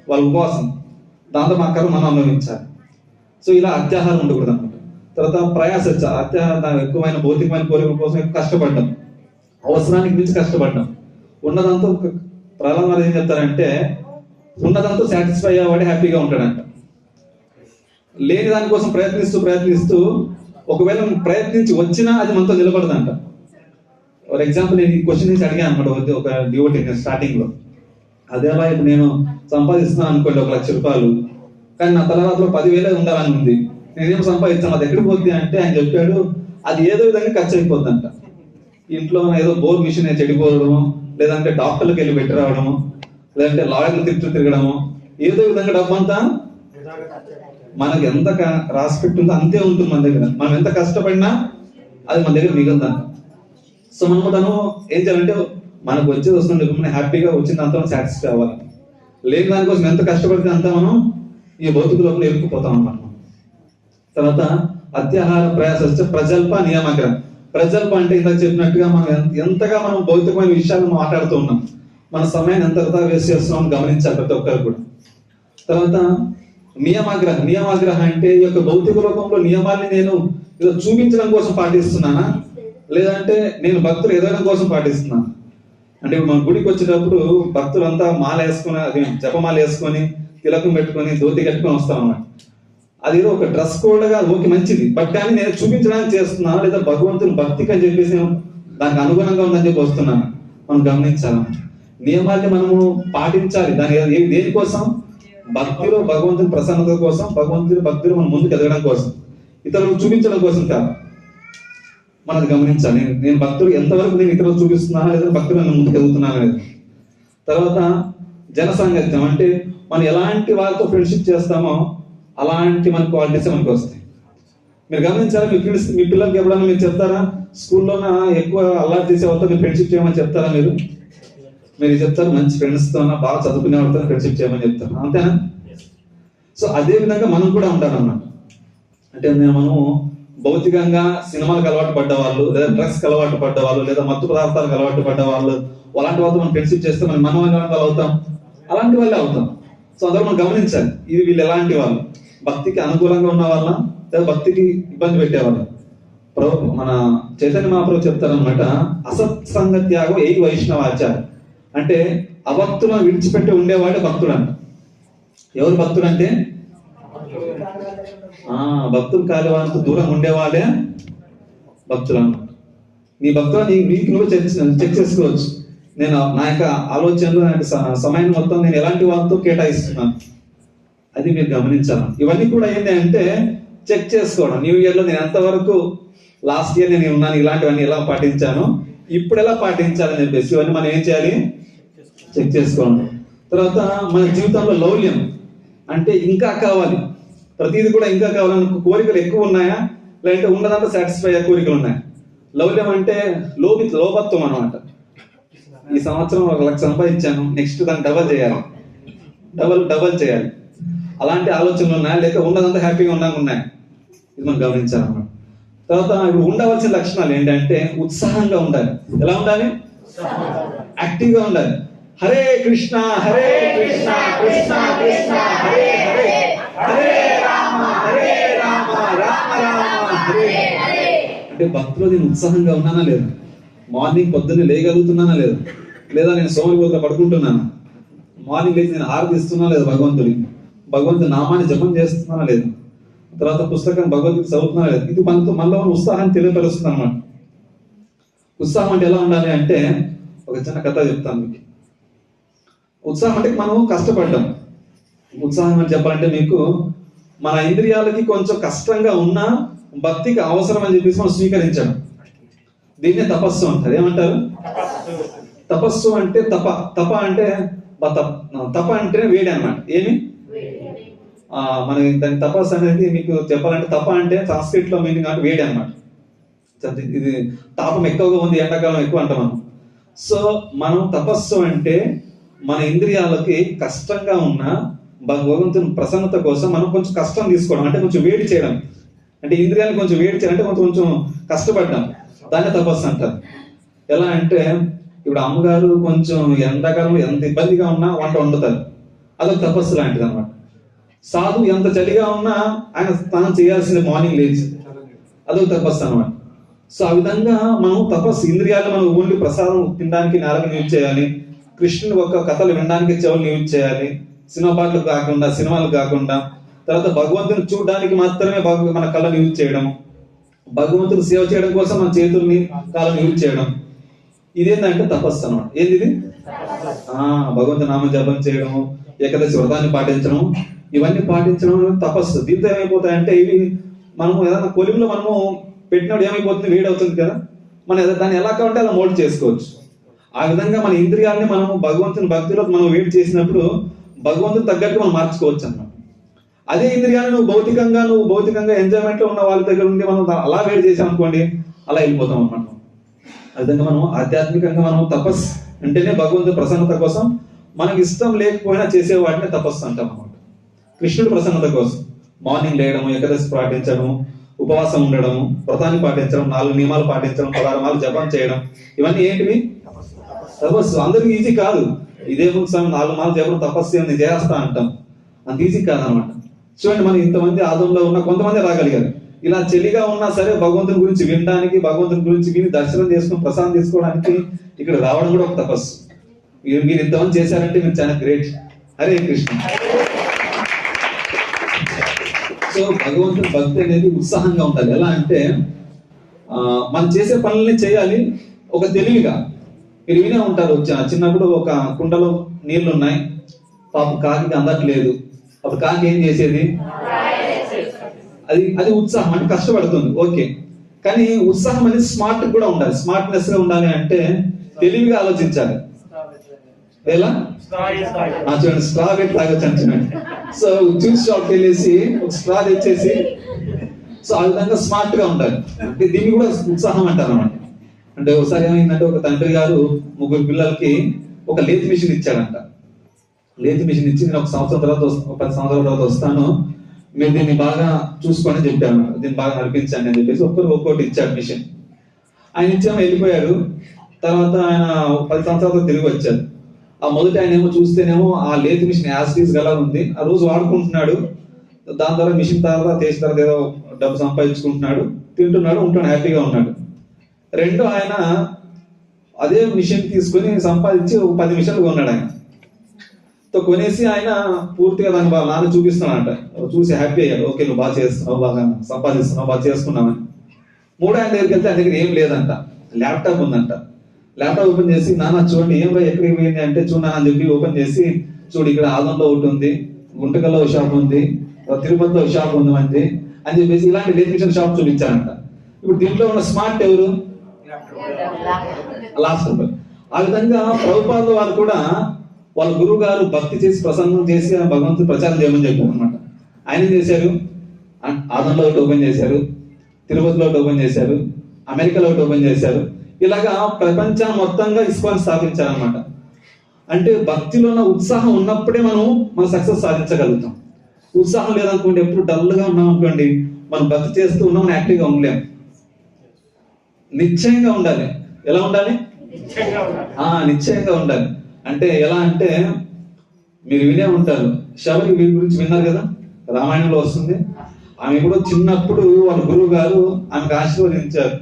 వాళ్ళ ఉపవాసం, దాంతో మా కర్మ మనం అనుభవించాలి. సో ఇలా అత్యాహారం ఉండకూడదు అనమాట. తర్వాత ప్రయాస, అత్యాహారం ఎక్కువమైన భౌతికమైన కోరికల కోసం ఎక్కువ కష్టపడ్డాం, అవసరానికి మించి కష్టపడ్డాం. ఉన్నదంతా ప్రహ్లాద్ ఏం చెప్తారంటే, ఉన్నదంతా సాటిస్ఫై అయ్యేవాడే హ్యాపీగా ఉంటాడంట. లేని దానికోసం ప్రయత్నిస్తూ ఒకవేళ ప్రయత్నించి వచ్చినా అది మనతో నిలబడదంట. ఫర్ ఎగ్జాంపుల్ నేను ఈ క్వశ్చన్ నుంచి అడిగాను అనమాట ఒక డివోటీ స్టార్టింగ్ లో. అదేలా ఇప్పుడు నేను సంపాదిస్తున్నాను అనుకోండి 1 లక్ష రూపాయలు, కానీ నా తలరాత్రిలో 10,000 ఉండాలని ఉంది, నేనేం సంపాదిస్తాను, అది ఎక్కడికి పోద్ది అంటే ఆయన చెప్పాడు, అది ఏదో విధంగా ఖర్చు అయిపోద్దంట. ఇంట్లో ఏదో బోర్ మిషన్ చెడిపోవడము, లేదంటే డాక్టర్లకు వెళ్ళి పెట్టి రావడము, లేదంటే లాయర్లు తిరగడము, ఏదో విధంగా డబ్బంతా మనకు ఎంత రాసి పెట్టుందో అంతే ఉంటుంది మన దగ్గర. మనం ఎంత కష్టపడినా అది మన దగ్గర మిగులుదంట. సో మనము తను ఏం చేయాలంటే మనకు వచ్చేది వస్తుంది, మనం హ్యాపీగా వచ్చిన దాంతో సాటిస్ఫై అవ్వాలి. లేని దానికోసం ఎంత కష్టపడితే అంతా మనం ఈ భౌతిక లోపల ఇరుక్కుపోతాం అన్నమాట. తర్వాత అత్యాహార ప్రయాస ప్రజల్ప నియమగ్ర. ప్రజల్ప అంటే ఇందాక చెప్పినట్టుగా మనం ఎంతగా మనం భౌతికమైన విషయాలు మాట్లాడుతూ ఉన్నాం, మన సమయాన్ని ఎంత వేస్ట్ చేస్తున్నాం గమనించాలి ప్రతి ఒక్కరు కూడా. తర్వాత నియమాగ్రహ అంటే ఈ యొక్క భౌతిక లోకంలో నియమాల్ని నేను ఏదో చూపించడం కోసం పాటిస్తున్నానా, లేదంటే నేను భక్తులు ఎదగడం కోసం పాటిస్తున్నాను? అంటే ఇప్పుడు మన గుడికి వచ్చేటప్పుడు భక్తులంతా మాల వేసుకొని, అది జపమాల వేసుకొని, తిలకం పెట్టుకొని, ధోతి కట్టుకొని వస్తాం అన్నమాట. అది ఒక డ్రెస్ కోడ్గా ఓకే మంచిది, బట్ కానీ నేను చూపించడానికి చేస్తున్నాను, లేదా భగవంతుని భక్తికి అని చెప్పేసి దానికి అనుగుణంగా ఉందని చెప్పి వస్తున్నాను. మనం గమనించాలి, నియమాల్ని మనము పాటించాలి. దాని దేనికోసం? భక్తిలో భగవంతుని ప్రసన్నత కోసం, భక్తిలో మనం ముందుకు ఎదగడం కోసం, ఇతరులకు చూపించడం కోసం కాదు. మనది గమనించాలి. నేను భక్తులు ఎంతవరకు నేను ఇతరులకు చూపిస్తున్నాను, లేదా భక్తులు నన్ను ముందుకు ఎదుగుతున్నాను అనేది. తర్వాత జనసాంగత్యం అంటే మనం ఎలాంటి వాళ్ళతో ఫ్రెండ్షిప్ చేస్తామో అలాంటి మన క్వాలిటీస్ మనకు వస్తాయి. మీరు గమనించారా? మీ పిల్లలకి ఎప్పుడన్నా మీరు చెప్తారా? స్కూల్లోన ఎక్కువ అల్లరి చేసే వాళ్ళతో మీరు ఫ్రెండ్షిప్ చేయమని చెప్తారా? మీరు చెప్తారు మంచి ఫ్రెండ్స్తో, బాగా చదువుకునే వాళ్ళతో ఫ్రెండ్షిప్ చేయమని చెప్తారు, అంతేనా? సో అదే విధంగా మనం కూడా ఉండాలన్నమాట. అంటే మనము భౌతికంగా సినిమాలకు అలవాటు పడ్డ వాళ్ళు, లేదా డ్రగ్స్కి అలవాటు పడ్డ వాళ్ళు, లేదా మత్తు పదార్థాలకు అలవాటు పడ్డ వాళ్ళు, అలాంటి వాళ్ళతో మనం ఫ్రెండ్షిప్ చేస్తే మనం ఎలాంటి వాళ్ళు అవుతాం? అలాంటి వాళ్ళే అవుతాం. సో అందరూ మనం గమనించాలి, ఇది వీళ్ళు ఎలాంటి వాళ్ళు, భక్తికి అనుకూలంగా ఉన్న వాళ్ళ, లేదా భక్తికి ఇబ్బంది పెట్టేవాళ్ళ. మన చైతన్య మహాప్రభు చెప్తారనమాట, అసత్సంగ త్యాగం ఏ వైష్ణవాచార్య అంటే అభక్తులను విడిచిపెట్టి ఉండేవాడే భక్తుడు అంట. ఎవరు భక్తుడు అంటే? భక్తులు కాని వాళ్ళతో దూరంగా ఉండేవాడే భక్తులు అన్నమాట. నీ భక్తులు నీకు నువ్వు చెక్ చేసుకోవచ్చు. నేను నా యొక్క ఆలోచనలు, నా యొక్క సమయం మొత్తం నేను ఎలాంటి వాళ్ళతో కేటాయిస్తున్నాను, అది మీరు గమనించాలి. ఇవన్నీ కూడా ఏంటి అంటే చెక్ చేసుకోవడం. న్యూ ఇయర్ లో నేను ఎంతవరకు, లాస్ట్ ఇయర్ నేను ఉన్నాను, ఇలాంటివన్నీ ఎలా పాటించాను, ఇప్పుడు ఎలా పాటించాలని చెప్పేసి ఇవన్నీ మనం ఏం చేయాలి? చెక్ చేసుకోండి. తర్వాత మన జీవితంలో లౌల్యం అంటే ఇంకా కావాలి, ప్రతిదీ కూడా ఇంకా కావాలని కోరికలు ఎక్కువ ఉన్నాయా, లేదంటే ఉన్నదంతా సాటిస్ఫై అయ్యే కోరికలు ఉన్నాయా? లౌల్యం అంటే లోభత్వం అనమాట. ఈ సంవత్సరం 1 లక్ష సంపాదించాను, నెక్స్ట్ దాన్ని డబల్ చేయాలి, డబల్ చేయాలి, అలాంటి ఆలోచనలు ఉన్నాయా, లేక ఉన్నదంతా హ్యాపీగా ఉన్నాయా? ఇది మనం గమనించాలన్నమాట. తర్వాత ఇప్పుడు ఉండవలసిన లక్షణాలు ఏంటంటే ఉత్సాహంగా ఉండాలి. ఎలా ఉండాలి? యాక్టివ్గా ఉండాలి. హరే కృష్ణ హరే కృష్ణ కృష్ణ కృష్ణ హరే హరే, హరే రామ రామ రామ హరే. అంటే భక్తిలో నేను ఉత్సాహంగా ఉన్నానా లేదా? మార్నింగ్ పొద్దున్నే లేయగలుగుతున్నానా లేదా? లేదా నేను సోమరిపోతుగా పడుకుంటున్నానా? మార్నింగ్ లేచి నేను హారతి ఇస్తున్నా లేదా భగవంతుడి నామాన్ని జపం చేస్తున్నానా లేదా? తర్వాత పుస్తకం భగవద్గీత చదువుతున్నా లేదా? ఇది మనలో ఉత్సాహాన్ని తెలియపరుస్తుంది అన్నమాట. ఉత్సాహం అంటే ఎలా ఉండాలి అంటే ఒక చిన్న కథ చెప్తాను మీకు. ఉత్సాహం అంటే మనం కష్టపడ్డాం. ఉత్సాహం అని చెప్పాలంటే మీకు మన ఇంద్రియాలకి కొంచెం కష్టంగా ఉన్నా భక్తికి అవసరం అని చెప్పేసి మనం స్వీకరించాం. దీన్నే తపస్సు అంటారు. ఏమంటారు? తపస్సు అంటే తప అంటే తప అంటే వేడి అన్నమాట. ఏమి మన దాని తపస్సు అనేది మీకు చెప్పాలంటే తప అంటే సంస్కృత్ లో మీనింగ్ అంటే వేడి అన్నమాట. ఇది తాపం ఎక్కువగా ఉంది, ఎండాకాలం ఎక్కువ అంటాం మనం. సో మనం తపస్సు అంటే మన ఇంద్రియాలకి కష్టంగా ఉన్న భగవంతుని ప్రసన్నత కోసం మనం కొంచెం కష్టం తీసుకోవడం, అంటే కొంచెం వేడి చేయడం. అంటే ఇంద్రియాలను కొంచెం వేడి చేయాలంటే కొంచెం కష్టపడ్డాం, దాన్ని తపస్సు అంటారు. ఎలా అంటే ఇప్పుడు అమ్మగారు కొంచెం ఎండాకాలంలో ఎంత ఇబ్బందిగా ఉన్నా వంట వండుతారు, అదొక తపస్సు లాంటిది అనమాట. సాధు ఎంత చలిగా ఉన్నా ఆయన స్నానం చేయాల్సింది మార్నింగ్ లేచి, అదొక తపస్సు అనమాట. సో ఆ విధంగా మనం తపస్సు, ఇంద్రియాలు మనం ఓన్లీ ప్రసాదం తినడానికి నేలకు యూజ్ చేయాలి, కృష్ణుని ఒక కథలు వినడానికి చెవులు యూజ్ చేయాలి, సినిమా పాటలు కాకుండా, సినిమాలు కాకుండా. తర్వాత భగవంతుని చూడడానికి మాత్రమే మన కళ్ళను యూజ్ చేయడం, భగవంతుని సేవ చేయడం కోసం మన చేతుల్ని కాళ్ళని యూజ్ చేయడం, ఇదేంటంటే తపస్సు అనమాట. ఏంది ఇది? భగవంతుని నామ జపం చేయడము, ఏకాదశి వ్రతాన్ని పాటించడం, ఇవన్నీ పాటించడం తపస్సు. దీంతో ఏమైపోతాయంటే ఇవి మనము ఏదైనా కొలిమిలో మనము పెట్టినప్పుడు ఏమైపోతుంది? వేడి అవుతుంది కదా, మనం దాన్ని ఎలా కావాలంటే అలా మోల్డ్ చేసుకోవచ్చు. ఆ విధంగా మన ఇంద్రియాలని మనము భగవంతుని భక్తిలో మనం వేడి చేసినప్పుడు భగవంతుని తగ్గట్టు మనం మార్చుకోవచ్చు అన్నమాట. అదే ఇంద్రియాన్ని నువ్వు భౌతికంగా ఎంజాయ్మెంట్ లో ఉన్న వాళ్ళ దగ్గర ఉండి మనం అలా వేడి చేసాం అనుకోండి, అలా వెళ్ళిపోతాం అన్నమాట. ఆ విధంగా మనం ఆధ్యాత్మికంగా మనం తపస్సు అంటేనే భగవంతుని ప్రసన్నత కోసం మనకి ఇష్టం లేకపోయినా చేసే వాటిని తపస్సు అంటాం అన్నమాట. కృష్ణుడి ప్రసన్నత కోసం మార్నింగ్ లేయడము, ఏకాదశి పాటించడము, ఉపవాసం ఉండడము, వ్రతాన్ని పాటించడం, 4 నియమాలు పాటించడం, 16 మార్లు జపం చేయడం, ఇవన్నీ ఏంటివి? తపస్సు. అందరికి ఈజీ కాదు. ఇదే స్వామి 4 మాసాలు జపం తపస్సు నేను చేస్తా అంటాం, అంత ఈజీ కాదనమాట. చూడండి, మనం ఇంతమంది ఆదంలో ఉన్న కొంతమంది రాగలిగారు. ఇలా చలిగా ఉన్నా సరే భగవంతుని గురించి వినడానికి, భగవంతుని గురించి విని దర్శనం చేసుకుని ప్రసాదం తీసుకోవడానికి ఇక్కడ రావడం కూడా ఒక తపస్సు. మీరు ఇంతమంది చేశారంటే మీరు చాలా గ్రేట్. హరే కృష్ణ. సో భగవంతుని భక్తి అనేది ఉత్సాహంగా ఉండాలి. ఎలా అంటే మనం చేసే పనుల్ని చేయాలి ఒక తెలివిగా. మీరు వినే ఉంటారు, చిన్నప్పుడు ఒక కుండలో నీళ్లు ఉన్నాయి, పాప కాకి అందట్లేదు. అప్పుడు కాకి ఏం చేసేది? అది ఉత్సాహం అంటే కష్టపడుతుంది, ఓకే. కానీ ఉత్సాహం అనేది స్మార్ట్ కూడా ఉండాలి. స్మార్ట్నెస్ గా ఉండాలి అంటే తెలివిగా ఆలోచించాలి. ఎలా? చూడండి, స్ట్రా పెట్టి తాగొచ్చు చూడండి. సో జ్యూస్ షాప్కి వెళ్ళేసి ఒక స్ట్రా తెచ్చేసి, సో ఆ విధంగా స్మార్ట్ గా ఉండాలి. అంటే దీన్ని కూడా ఉత్సాహం అంటారు అన్నమాట. అంటే ఒకసారి ఏమైందంటే ఒక తండ్రి గారు 3 పిల్లలకి ఒక లేత్ మిషన్ ఇచ్చాడంట. లేత్ మిషన్ ఇచ్చి నేను 1 సంవత్సరం తర్వాత 10 సంవత్సరాల తర్వాత వస్తాను, మీరు దీన్ని బాగా చూసుకొని చెప్పాను, దీన్ని బాగా నడిపించండి అని చెప్పేసి ఒక్కొక్కటి ఇచ్చాడు మిషన్. ఆయన ఇచ్చాము, వెళ్ళిపోయాడు. తర్వాత ఆయన 10 సంవత్సరాలతో తిరిగి వచ్చారు. ఆ మొదటి ఆయన ఏమో చూస్తేనేమో ఆ లేత్ మిషన్ యాసిటీస్ గలా ఉంది, ఆ రోజు వాడుకుంటున్నాడు. దాని ద్వారా మిషన్ తర్వాత చేసిన తర్వాత ఏదో డబ్బు సంపాదించుకుంటున్నాడు, తింటున్నాడు, ఉంటున్నాడు, హ్యాపీగా ఉన్నాడు. రెండో ఆయన అదే మిషన్ తీసుకొని సంపాదించి ఒక 10 మిషన్లు కొన్నాడు. ఆయన కొనేసి ఆయన పూర్తిగా దాన్ని నాన్న చూపిస్తున్నాడంట. చూసి హ్యాపీ అయ్యాడు, ఓకే నువ్వు బాగా చేస్తున్నావు, బాగా సంపాదిస్తున్నావు, బాగా చేసుకున్నావని. మూడో ఆయన దగ్గరికి వెళ్తే ఆయన దగ్గర ఏం లేదంట, ల్యాప్టాప్ ఉందంట. ల్యాప్టాప్ ఓపెన్ చేసి, నాన్న చూడండి ఏం ఎక్కడికి పోయింది అంటే, చూడన్నా అని చెప్పి ఓపెన్ చేసి, చూడు ఇక్కడ ఆదంలో ఒకటి ఉంది, గుంటకల్లో ఒక షాప్ ఉంది, తిరుపతిలో ఒక షాప్ ఉంది మంది అని చెప్పేసి ఇలాంటి డెఫినేషన్ షాప్ చూపించారంట. ఇప్పుడు దీంట్లో ఉన్న స్మార్ట్ ఎవరు? లాస్ట్. ఆ విధంగా ప్రభుపాదుల వారు కూడా వాళ్ళ గురువు గారు భక్తి చేసి ప్రసన్నం చేసి భగవంతుడు ప్రచారం చేయమని చెప్పారు అనమాట. ఆయన ఏం చేశారు? ఆదంలో ఒకటి ఓపెన్ చేశారు, తిరుపతిలో ఒకటి ఓపెన్ చేశారు, అమెరికాలో ఒకటి ఓపెన్ చేశారు. ఇలాగా ప్రపంచం మొత్తంగా ఇస్కాన్ స్థాపించారనమాట. అంటే భక్తిలో ఉన్న ఉత్సాహం ఉన్నప్పుడే మనం సక్సెస్ సాధించగలుగుతాం. ఉత్సాహం లేదనుకోండి, ఎప్పుడు డల్గా ఉన్నాం అనుకోండి, మనం భక్తి చేస్తూ ఉన్నాం, మనం యాక్టివ్గా ఉండలేం. నిశ్చయంగా ఉండాలి. ఎలా ఉండాలి? నిశ్చయంగా ఉండాలి. అంటే ఎలా అంటే, మీరు వినే ఉంటారు, శబరి వీరి గురించి విన్నారు కదా, రామాయణంలో వస్తుంది. ఆమె కూడా చిన్నప్పుడు వాళ్ళ గురువు గారు ఆమెకు ఆశీర్వదించారు,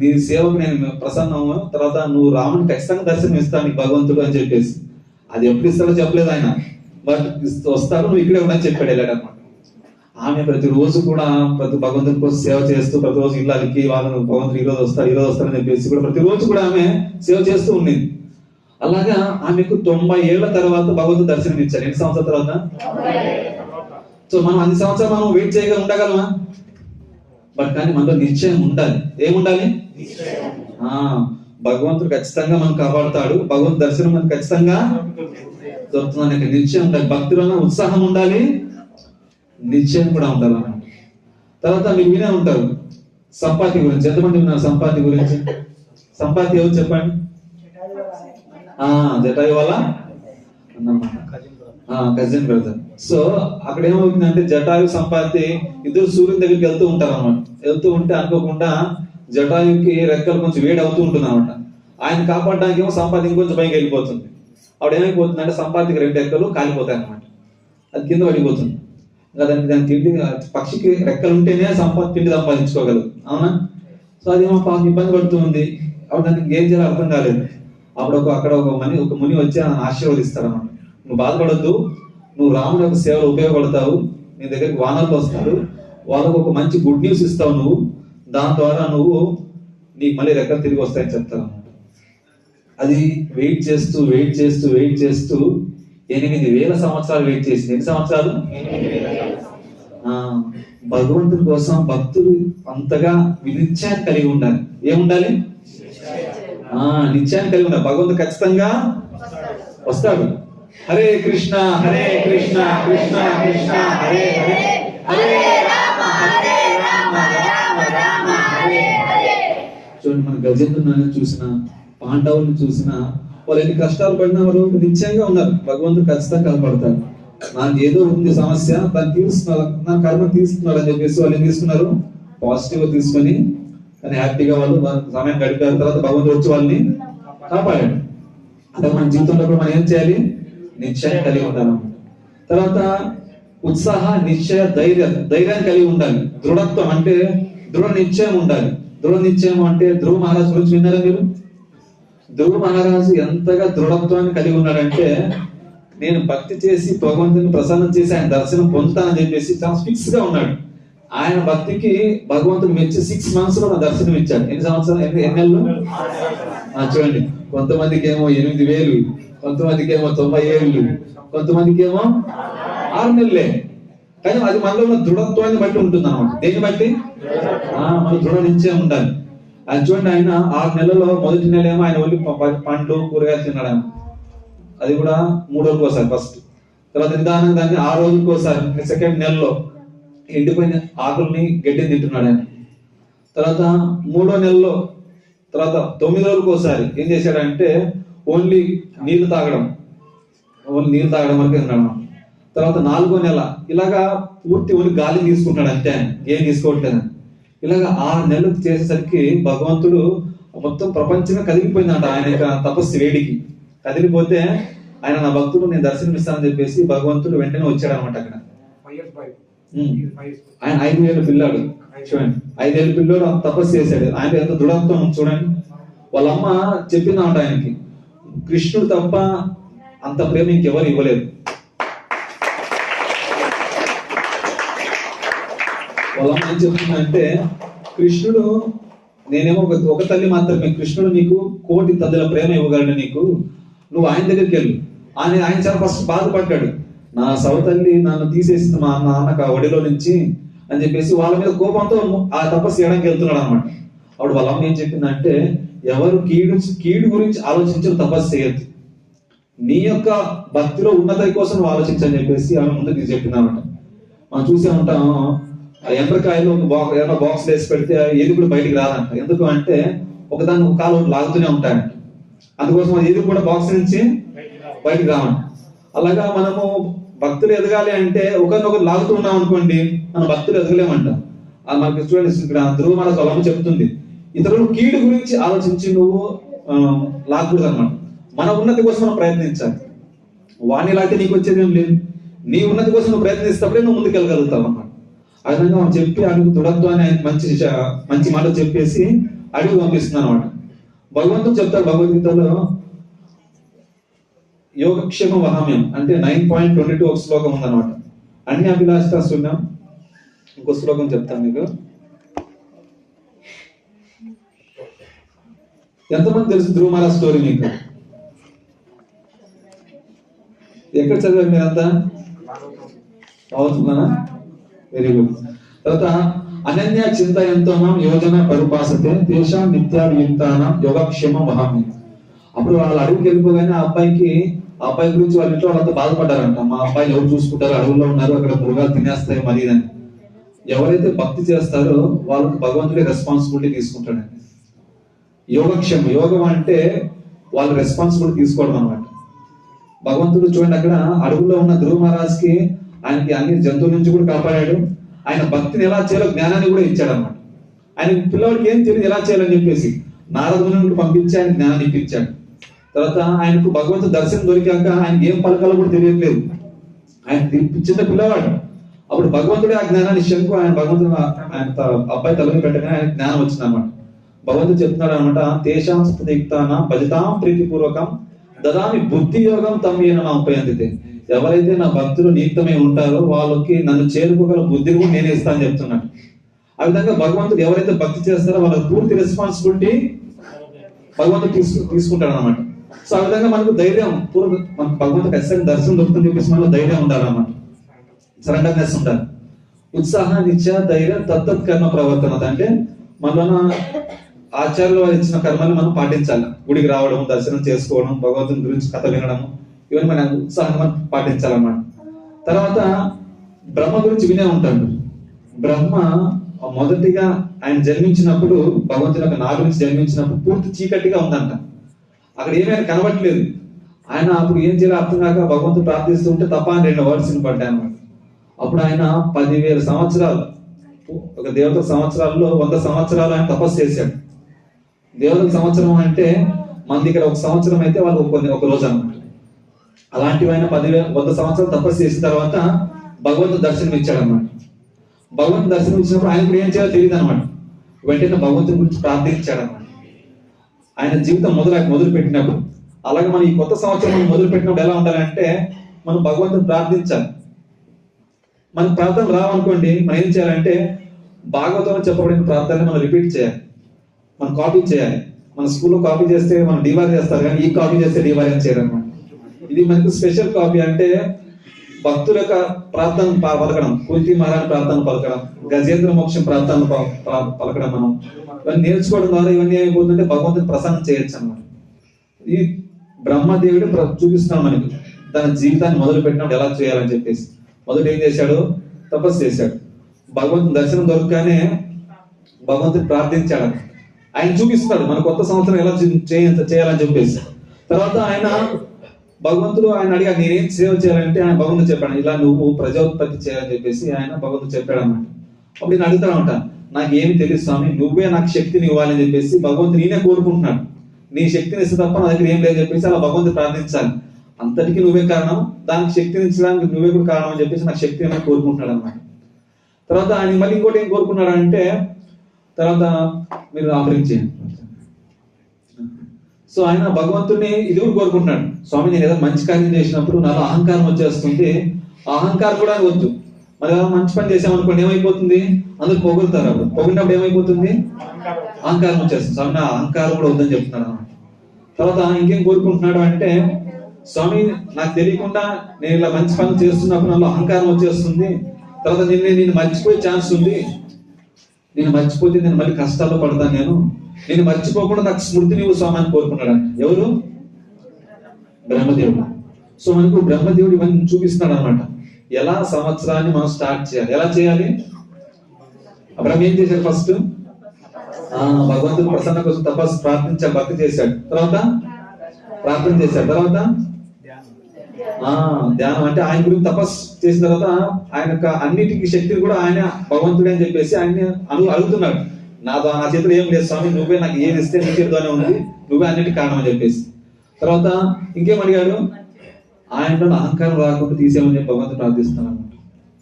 నీ సేవకు నేను ప్రసన్నము, తర్వాత నువ్వు రాముని ఖచ్చితంగా దర్శనం ఇస్తాను నీకు భగవంతుడు అని చెప్పేసి. అది ఎప్పుడు ఇస్తాడో చెప్పలేదు ఆయన, బట్ వస్తాడు, నువ్వు ఇక్కడే ఉండని చెప్పాడు, వెళ్ళాడనమాట. ఆమె ప్రతిరోజు కూడా ప్రతి భగవంతుని కోసం సేవ చేస్తూ, ప్రతిరోజు ఇళ్ళకి వాళ్ళను భగవంతుడు ఈరోజు వస్తాడని చెప్పేసి కూడా ప్రతిరోజు కూడా ఆమె సేవ చేస్తూ ఉండింది. అలాగా ఆమెకు 90 ఏళ్ల తర్వాత భగవంతుడు దర్శనం ఇచ్చారు. ఎన్ని సంవత్సరాల తర్వాత? సో మనం అన్ని సంవత్సరాలు మనం వెయిట్ చేయగా ఉండగలమా? బట్ కానీ మనలో నిశ్చయం ఉండాలి. ఏముండాలి? భగవంతుడు ఖచ్చితంగా మనం కాపాడుతాడు, భగవంతు దర్శనం మనకు ఖచ్చితంగా దొరుకుతుందని నిశ్చయం ఉండాలి. భక్తిలో ఉత్సాహం ఉండాలి, నిశ్చయం కూడా ఉండాలి. తర్వాత మీరు వినే ఉంటారు సంపాతి గురించి. ఎంతమంది విన్నారు సంపాతి గురించి? సంపాతి ఎవరు చెప్పండి? జటాయు వాళ్ళ కజిన్ బ్రదర్. సో అక్కడ ఏమవుతుందంటే, జటాయు సంపాతి ఇద్దరు సూర్యుని దగ్గరికి వెళ్తూ ఉంటారు అనమాట. వెళ్తూ ఉంటే అనుకోకుండా జటాయుకి రెక్కలు కొంచెం వేడి అవుతూ ఉంటుంది అనమాట. ఆయన కాపాడడానికి ఏమో సంపాతి ఇంకొంచెం పైకి వెళ్ళిపోతుంది. అప్పుడు ఏమైపోతుంది అంటే, సంపాతికి 2 రెక్కలు కాలిపోతాయి అనమాట. అది కింద పడిపోతుంది. దాని తిండి, పక్షికి రెక్కలు ఉంటేనే తిండి సంపాదించుకోగలదు, అవునా? సో అదేమో పాపం ఇబ్బంది పడుతుంది. అప్పుడు దానికి ఏం చేయాలో అర్థం కాలేదు. అప్పుడు అక్కడ ఒక ముని వచ్చి ఆశీర్వదిస్తారు అన్నమాట. నువ్వు బాధపడద్దు, నువ్వు రాముడి యొక్క సేవలో ఉపయోగపడతావు, నీ దగ్గరికి వానరులు వస్తారు, వాళ్ళకు ఒక మంచి గుడ్ న్యూస్ ఇస్తావు నువ్వు, దాని ద్వారా నీకు మళ్ళీ రెక్కలు తిరిగి వస్తాయని చెప్తారు అన్నమాట. అది వెయిట్ చేస్తూ 8,000 సంవత్సరాలు వెయిట్ చేసింది. ఎన్ని సంవత్సరాలు? భగవంతుని కోసం భక్తులు అంతగా నిశ్చయాన్ని కలిగి ఉండాలి. ఏముండాలి? నిశ్చయాన్ని కలిగి ఉండాలి. భగవంతుడు ఖచ్చితంగా వస్తాడు. హరే కృష్ణ హరే కృష్ణ కృష్ణ కృష్ణ హరే హరే, హరే రామ హరే రామ రామ రామ హరే హరే. చూడండి, మన గజేంద్రుని చూసిన, పాండవులను చూసిన, వాళ్ళు ఎన్ని కష్టాలు పడినా వారు నిశ్చయంగా ఉన్నారు, భగవంతుడు ఖచ్చితంగా కాపాడతాడు. నాకు ఏదో ఉంది సమస్య, దాన్ని తీరుస్తున్నారు, నా కర్మ తీరుస్తున్నారు అని చెప్పేసి వాళ్ళు ఏం తీసుకున్నారు? పాజిటివ్ గా తీసుకొని కానీ హ్యాపీగా వాళ్ళు సమయం గడిపారు. తర్వాత భగవంతుడు వచ్చి వాళ్ళని కాపాడాడు. అంటే మన జీవితంలో కూడా మనం ఏం చేయాలి? నిశ్చయం కలిగి ఉండాలి. తర్వాత ఉత్సాహ, నిశ్చయ, ధైర్యాన్ని కలిగి ఉండాలి. దృఢత్వం అంటే దృఢ నిశ్చయం ఉండాలి. దృఢ నిశ్చయం అంటే ధ్రువ మహారాజు గురించి విన్నారా మీరు? ధ్రువ మహారాజు ఎంతగా దృఢత్వాన్ని కలిగి ఉన్నాడంటే, నేను భక్తి చేసి భగవంతుని ప్రసన్నం చేసి ఆయన దర్శనం పొందుతానని చెప్పేసి చాలా ఫిక్స్ గా ఉన్నాడు. ఆయన భక్తికి భగవంతుడు మెచ్చి 6 months లో నా దర్శనం ఇచ్చాడు. ఎన్ని సంవత్సరాలు, ఎన్ని నెలలు చూడండి. కొంతమందికి ఏమో 8,000, కొంతమందికి ఏమో 90 ఏళ్ళు, కొంతమందికి ఏమో 6 నెలలే. కానీ అది మనలో ఉన్న దృఢత్వాన్ని బట్టి ఉంటుంది అన్నమాట. దేన్ని బట్టి? మన దృఢ నిశ్చయం ఉండాలి. అది చూడండి, ఆయన 6 నెలల్లో మొదటి నెల ఏమో ఆయన ఒళ్ళు పండ్లు కూరగాయలు తిన్నాడు ఆయన. అది కూడా 3 రోజులకు ఒకసారి ఫస్ట్. తర్వాత నిదానంగా దాన్ని 6 రోజులకు ఒకసారి సెకండ్ నెలలో ఎండిపోయిన ఆకుల్ని గడ్డిని తింటున్నాడు ఆయన. తర్వాత 3వ నెలలో, తర్వాత 9 రోజులకు ఒకసారి ఏం చేశాడంటే ఓన్లీ నీళ్లు తాగడం వరకు తిన్నాడు. తర్వాత 4వ నెల ఇలాగా పూర్తి ఓన్లీ గాలిని తీసుకుంటాడు అంతే, ఆయన ఏం తీసుకోవట్లేదు. ఇలాగా 6 నెలలు చేసేసరికి భగవంతుడు మొత్తం ప్రపంచమే కదిలిపోయిందంట ఆయన యొక్క తపస్సు వేడికి. కదిలిపోతే ఆయన నా భక్తుడు నేను దర్శనం ఇస్తానని చెప్పేసి భగవంతుడు వెంటనే వచ్చాడు అనమాట. అక్కడ ఆయన 5 ఏళ్ళ పిల్లాడు, చూడండి 5 ఏళ్ళ పిల్లోడు తపస్సు చేశాడు. ఆయన ఎంత దృఢత్వం చూడండి. వాళ్ళ అమ్మ చెప్పిందంట ఆయనకి, కృష్ణుడు తప్ప అంత ప్రేమ ఇంకెవరు ఇవ్వలేదు. వాళ్ళ అమ్మ ఏం చెప్తుందంటే, కృష్ణుడు నేనేమో ఒక తల్లి మాత్రమే, కృష్ణుడు నీకు 1,000,000 తల్లుల ప్రేమ ఇవ్వగలడు నీకు, నువ్వు ఆయన దగ్గరికి వెళ్ళు. ఆయన చాలా ఫస్ట్ బాధపడ్డాడు, నా సవతల్లి నన్ను తీసేసింది మా నాన్నకు ఆ ఒడిలో నుంచి అని చెప్పేసి వాళ్ళ మీద కోపంతో ఆ తపస్సు చేయడానికి వెళ్తున్నాడు అనమాట. అప్పుడు వాళ్ళ అమ్మ ఏం చెప్పిందంటే, ఎవరు కీడు గురించి ఆలోచించడం తపస్సు చేయొద్దు, నీ యొక్క భక్తిలో ఉన్నతి కోసం నువ్వు ఆలోచించని చెప్పేసి ఆమె ముందుకు చెప్పింది అనమాట. మనం చూసే ఉంటాం, ఎండ్రకాయలు ఏదైనా బాక్స్ వేసి పెడితే ఏది కూడా బయటికి రాదంట. ఎందుకు అంటే ఒకదాన్ని ఒక కాలు లాగుతూనే ఉంటాయంట. అందుకోసం ఏది కూడా బాక్స్ నుంచి బయటికి రావంట. అలాగా మనము భక్తులు ఎదగాలి అంటే ఒకరినొకరు లాగుతూ ఉన్నాం అనుకోండి, మన భక్తులు ఎదగలేమంట. మనకి చూడండి, ఇక్కడ ధ్రువ మహారాజు వాళ్ళ అమ్మ చెప్తుంది, ఇతరులు కీడు గురించి ఆలోచించి నువ్వు లాగకూడదు అనమాట. మన ఉన్నతి కోసం మనం ప్రయత్నించాలి. వాణ్ణి లాగితే నీకు వచ్చేది ఏం లేదు. నీ ఉన్నతి కోసం నువ్వు ప్రయత్నిస్తేప్పుడే నువ్వు ముందుకు వెళ్ళగలుగుతావు అన్నమాట. ఆ విధంగా మనం చెప్పి అడుగు దృఢత్వాన్ని ఆయన మంచి మాటలు చెప్పేసి అడుగు పంపిస్తున్నాను అనమాట. భగవంతుడు చెప్తాడు భగవద్గీతలో, యోగక్షేమ వహామ్యం అంటే 9.22 ఒక శ్లోకం ఉందన్నమాట. అన్ని అభిలాష శూన్యం. ఇంకో శ్లోకం చెప్తాను మీకు. ఎంతమంది తెలుసు ధ్రువ మహారాజ్ స్టోరీ మీకు? ఎక్కడ చదివారు మీరంతా? అవుతున్నానా? Very good. తర్వాత అనన్య చింతయంతో యోజన పరుపాసతే తేషాం నిత్యాభియుక్తానాం యోగక్షేమ వహామ్యం. అప్పుడు వాళ్ళు అడవికి వెళ్ళిపోగానే ఆ అబ్బాయి గురించి వాళ్ళ ఇంట్లో వాళ్ళంతా బాధపడ్డారంట. మా అబ్బాయిని ఎవరు చూసుకుంటారు, అడవుల్లో ఉన్నారు, అక్కడ మృగాలు తినేస్తాయి మరి అని. ఎవరైతే భక్తి చేస్తారో వాళ్ళకి భగవంతుడే రెస్పాన్సిబిలిటీ తీసుకుంటాడండి. యోగక్షేమం, యోగం అంటే వాళ్ళ రెస్పాన్సిబిలిటీ తీసుకోవడం అనమాట. భగవంతుడు చూడండి, అక్కడ అడవుల్లో ఉన్న ధ్రువ మహారాజ్కి ఆయనకి అన్ని జంతువుల నుంచి కూడా కాపాడాడు. ఆయన భక్తిని ఎలా చేయాలో జ్ఞానాన్ని కూడా ఇచ్చాడు అనమాట. ఆయన పిల్లవాడికి ఏం తెలియదు ఎలా చేయాలని చెప్పేసి నారదుని పంపించి ఆయన జ్ఞానాన్ని ఇప్పించాడు. తర్వాత ఆయనకు భగవంతుడు దర్శనం దొరికాక ఆయనకి ఏం పలకాలో కూడా తెలియట్లేదు. ఆయన చిన్న పిల్లవాడు. అప్పుడు భగవంతుడే ఆ జ్ఞానాన్ని ఇచ్చాక ఆయన భగవంతుడు ఆయన అబ్బాయి తలని పెట్టగానే ఆయన జ్ఞానం వచ్చింది అనమాట. భగవంతుడు చెప్తున్నాడు అనమాట, తేషాం సతయుక్తాన భజతాం ప్రీతిపూర్వకం దదామి బుద్ధి యోగం తమ్మేన నా ఉపయంతితే. ఎవరైతే నా భక్తులు నియుక్తమై ఉంటారో వాళ్ళకి నన్ను చేరుకోగల బుద్ధిని కూడా నేనే ఇస్తాను చెప్తున్నాడు. ఆ విధంగా భగవంతుడు ఎవరైతే భక్తి చేస్తారో వాళ్ళకి పూర్తి రెస్పాన్సిబిలిటీ భగవంతుడు తీసుకుంటాడు అనమాట. సో ఆ విధంగా మనకు ధైర్యం, మనకు భగవంతుడు ఖచ్చితంగా దర్శనం దొరుకుతుందని చెప్పేసి మనలో ధైర్యం ఉండాలన్నమాట, సరెండర్నెస్ ఉండాలి. ఉత్సాహ నిత్య ధైర్యం తత్తత్ కర్మ ప్రవర్తన అంటే మన ఆచార్యులు వారు ఇచ్చిన కర్మని మనం పాటించాలి. గుడికి రావడం, దర్శనం చేసుకోవడం, భగవంతుని గురించి కథ వినడం, ఇవన్నీ మన ఉత్సాహంగా మనం పాటించాలన్నమాట. తర్వాత బ్రహ్మ గురించి వినే ఉంటాడు. బ్రహ్మ మొదటిగా ఆయన జన్మించినప్పుడు, భగవంతుని యొక్క నాభి నుంచి జన్మించినప్పుడు పూర్తి చీకటిగా ఉందంట. అక్కడ ఏమైనా కనబట్లేదు. ఆయన అప్పుడు ఏం చేయాలో అర్థం కాక భగవంతుడు ప్రార్థిస్తూ ఉంటే తప్ప 2 వర్డ్స్ వినపడ్డాయి అన్నమాట. అప్పుడు ఆయన 10,000 సంవత్సరాలు, ఒక దేవత సంవత్సరాల్లో 100 సంవత్సరాలు ఆయన తపస్సు చేశాడు. దేవతల సంవత్సరం అంటే మన దగ్గర 1 సంవత్సరం అయితే వాళ్ళు ఒక రోజు అనమాట. అలాంటివైనా 100 సంవత్సరాలు తపస్సు చేసిన తర్వాత భగవంతుడు దర్శనం ఇచ్చాడనమాట. భగవంతుడు దర్శనం ఇచ్చినప్పుడు ఆయన కూడా ఏం చేయాలో తెలియదు అనమాట. వెంటనే భగవంతుని గురించి ప్రార్థించాడనమాట. ఆయన జీవితం మొదలు పెట్టినప్పుడు, అలాగే మనం ఈ కొత్త సంవత్సరం మొదలు పెట్టినప్పుడు ఎలా ఉండాలంటే మనం భగవంతుని ప్రార్థించాలి. మన ప్రార్థన రావనుకోండి, మనం ఏం చేయాలంటే భాగవతంలో చెప్పబడిన ప్రార్థనని మనం రిపీట్ చేయాలి, మనం కాపీ చేయాలి. మన స్కూల్లో కాపీ చేస్తే మనం డివార్ చేస్తారు, కానీ ఈ కాపీ చేస్తే డివార్ ఏం చేయరన్నమాట. ఇది మనకు స్పెషల్ కాపీ. అంటే భక్తుల యొక్క ప్రార్థన పలకడం, కుంతి మహారాణి ప్రార్థన పలకడం, గజేంద్ర మోక్షం ప్రార్థన పలకడం, మనం ఇవన్నీ నేర్చుకోవడం ద్వారా ఇవన్నీ ఏమైపోతుంటే భగవంతుని ప్రసన్నం చేయొచ్చు అన్నమాట. ఈ బ్రహ్మదేవుడు చూపిస్తున్నాడు మనకి తన జీవితాన్ని మొదలు పెట్టినప్పుడు ఎలా చేయాలని చెప్పేసి. మొదట ఏం చేశాడు? తపస్సు చేశాడు. భగవంతుని దర్శనం దొరకగానే భగవంతుని ప్రార్థించాడు. ఆయన చూపిస్తున్నాడు మన కొత్త సంవత్సరం ఎలా చేయాలని చెప్పేసి. తర్వాత భగవంతుడు ఆయన అడిగాడు, నేనేం సేవ చేయాలంటే ఆయన భగవంతుడు చెప్పాడు, ఇలా నువ్వు ప్రజోత్పత్తి చేయాలని చెప్పేసి ఆయన భగవంతుడు చెప్పాడు అన్నమాట. అప్పుడు నేను అడుగుతానంట, నాకు ఏమి తెలుసు స్వామి, నువ్వే నాకు శక్తిని ఇవ్వాలని చెప్పేసి భగవంతుడు నేనే కోరుకుంటున్నాడు. నీ శక్తిని ఇస్తే తప్ప నా దగ్గర ఏం లేదని చెప్పేసి అలా భగవంతుడు ప్రార్థించాలి. అంతటికీ నువ్వే కారణం, దానికి శక్తిని ఇచ్చడానికి నువ్వే కూడా కారణం అని చెప్పేసి నాకు శక్తి ఏమైనా కోరుకుంటున్నాడు అన్నమాట. తర్వాత ఆయన మళ్ళీ ఇంకోటి ఏం కోరుకున్నాడు అంటే, తర్వాత మీరు ఆఫరింగ్ చేయండి. సో ఆయన భగవంతుడిని ఇది కూడా కోరుకుంటున్నాడు, స్వామి నేను ఏదో మంచి కార్యం చేసినప్పుడు నాలో అహంకారం వచ్చేస్తుంది, అహంకారం కూడా వద్దు. మరి ఏదో మంచి పని చేసామనుకోండి ఏమైపోతుంది, అందరు పొగులుతారు. అప్పుడు పొగిడినప్పుడు ఏమైపోతుంది, అహంకారం వచ్చేస్తుంది. స్వామి నా అహంకారం కూడా వద్దని చెప్తున్నాడు అన్నమాట. తర్వాత ఇంకేం కోరుకుంటున్నాడు అంటే, స్వామి నాకు తెలియకుండా నేను ఇలా మంచి పనులు చేస్తున్నప్పుడు నాలో అహంకారం వచ్చేస్తుంది, తర్వాత నేను మర్చిపోయే ఛాన్స్ ఉంది, నేను మర్చిపోతే నేను మళ్ళీ కష్టాల్లో పడతాను, నేను మర్చిపోకుండా నాకు స్మృతి నీవు స్వామి అని కోరుకున్నాడు. ఎవరు? బ్రహ్మదేవుడు. సో మనకు బ్రహ్మదేవుడు ఇవన్నీ చూపిస్తున్నాడు అనమాట, ఎలా సంవత్సరాన్ని మనం స్టార్ట్ చేయాలి, ఎలా చేయాలి. బ్రహ్మ ఏం చేశాడు? ఫస్ట్ భగవంతుడు ప్రసన్న కోసం తపస్సు ప్రార్థించాడు, భక్తి చేశాడు, తర్వాత ప్రార్థన చేశాడు, తర్వాత ధ్యానం. అంటే ఆయన గురించి తపస్సు చేసిన తర్వాత ఆయన యొక్క అన్నిటికీ శక్తిని కూడా ఆయన భగవంతుడే అని చెప్పేసి ఆయన అడుగుతున్నాడు, నా చేతిలో ఏం లేదు స్వామి, నువ్వే నాకు ఏది ఇస్తే నీ చేతిలోనే ఉంది, నువ్వే అన్నిటికీ కారణం అని చెప్పేసి. తర్వాత ఇంకేం అడిగాడు? ఆయనలో అహంకారం రాకుండా తీసేమని చెప్పి భగవంతుడు ప్రార్థిస్తున్నాను.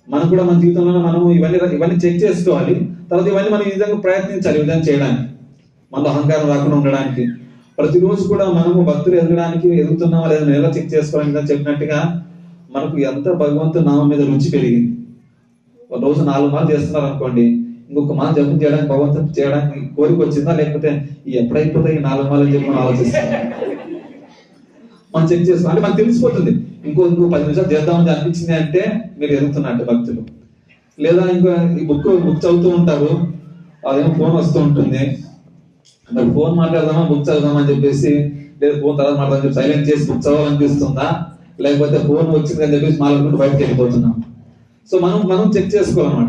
మనం కూడా మన జీవితంలో మనం ఇవన్నీ చెక్ చేసుకోవాలి. తర్వాత ఇవన్నీ మనం ఈ విధంగా ప్రయత్నించాలి, ఈ విధంగా చేయడానికి, మనలో అహంకారం రాకుండా ఉండడానికి. ప్రతిరోజు కూడా మనము భక్తులు ఎదుగుతున్నామా లేదా ఎలా చెక్ చేసుకోవాలని చెప్పినట్టుగా మనకు ఎంత భగవంతుడు నామం మీద రుచి పెరిగింది. ఒక రోజు 4 మార్లు చేస్తున్నారు అనుకోండి, ఇంకొక మార్లు జపం చేయడానికి భగవంతుడు చేయడానికి కోరిక వచ్చిందా, లేకపోతే ఎప్పుడైపోతే ఈ 4 మార్లు అని చెప్పి మనం ఆలోచిస్తాం. మనం చెక్ చేసుకోవాలి. అంటే మనకు తెలిసిపోతుంది, ఇంకో 10 నిమిషాలు చేద్దామని అనిపించింది అంటే మీరు ఎదుగుతున్నట్టు భక్తులు. లేదా ఇంకో ఈ బుక్ చదువుతూ ఉంటారు, అదేమో ఫోన్ వస్తూ ఉంటుంది, మరి ఫోన్ మాట్లాడదామా బుక్ చదువుదామని చెప్పేసి, లేదా ఫోన్ తర్వాత మాట్లాడదాం చెప్పి సైలెంట్ చేసి బుక్ చదవాలనిపిస్తుందా, లేకపోతే ఫోన్ వచ్చిందని చెప్పేసి మాట్లాడుకుంటూ బయటకు వెళ్ళిపోతున్నాం. సో మనం చెక్ చేసుకోవాలన్నమాట.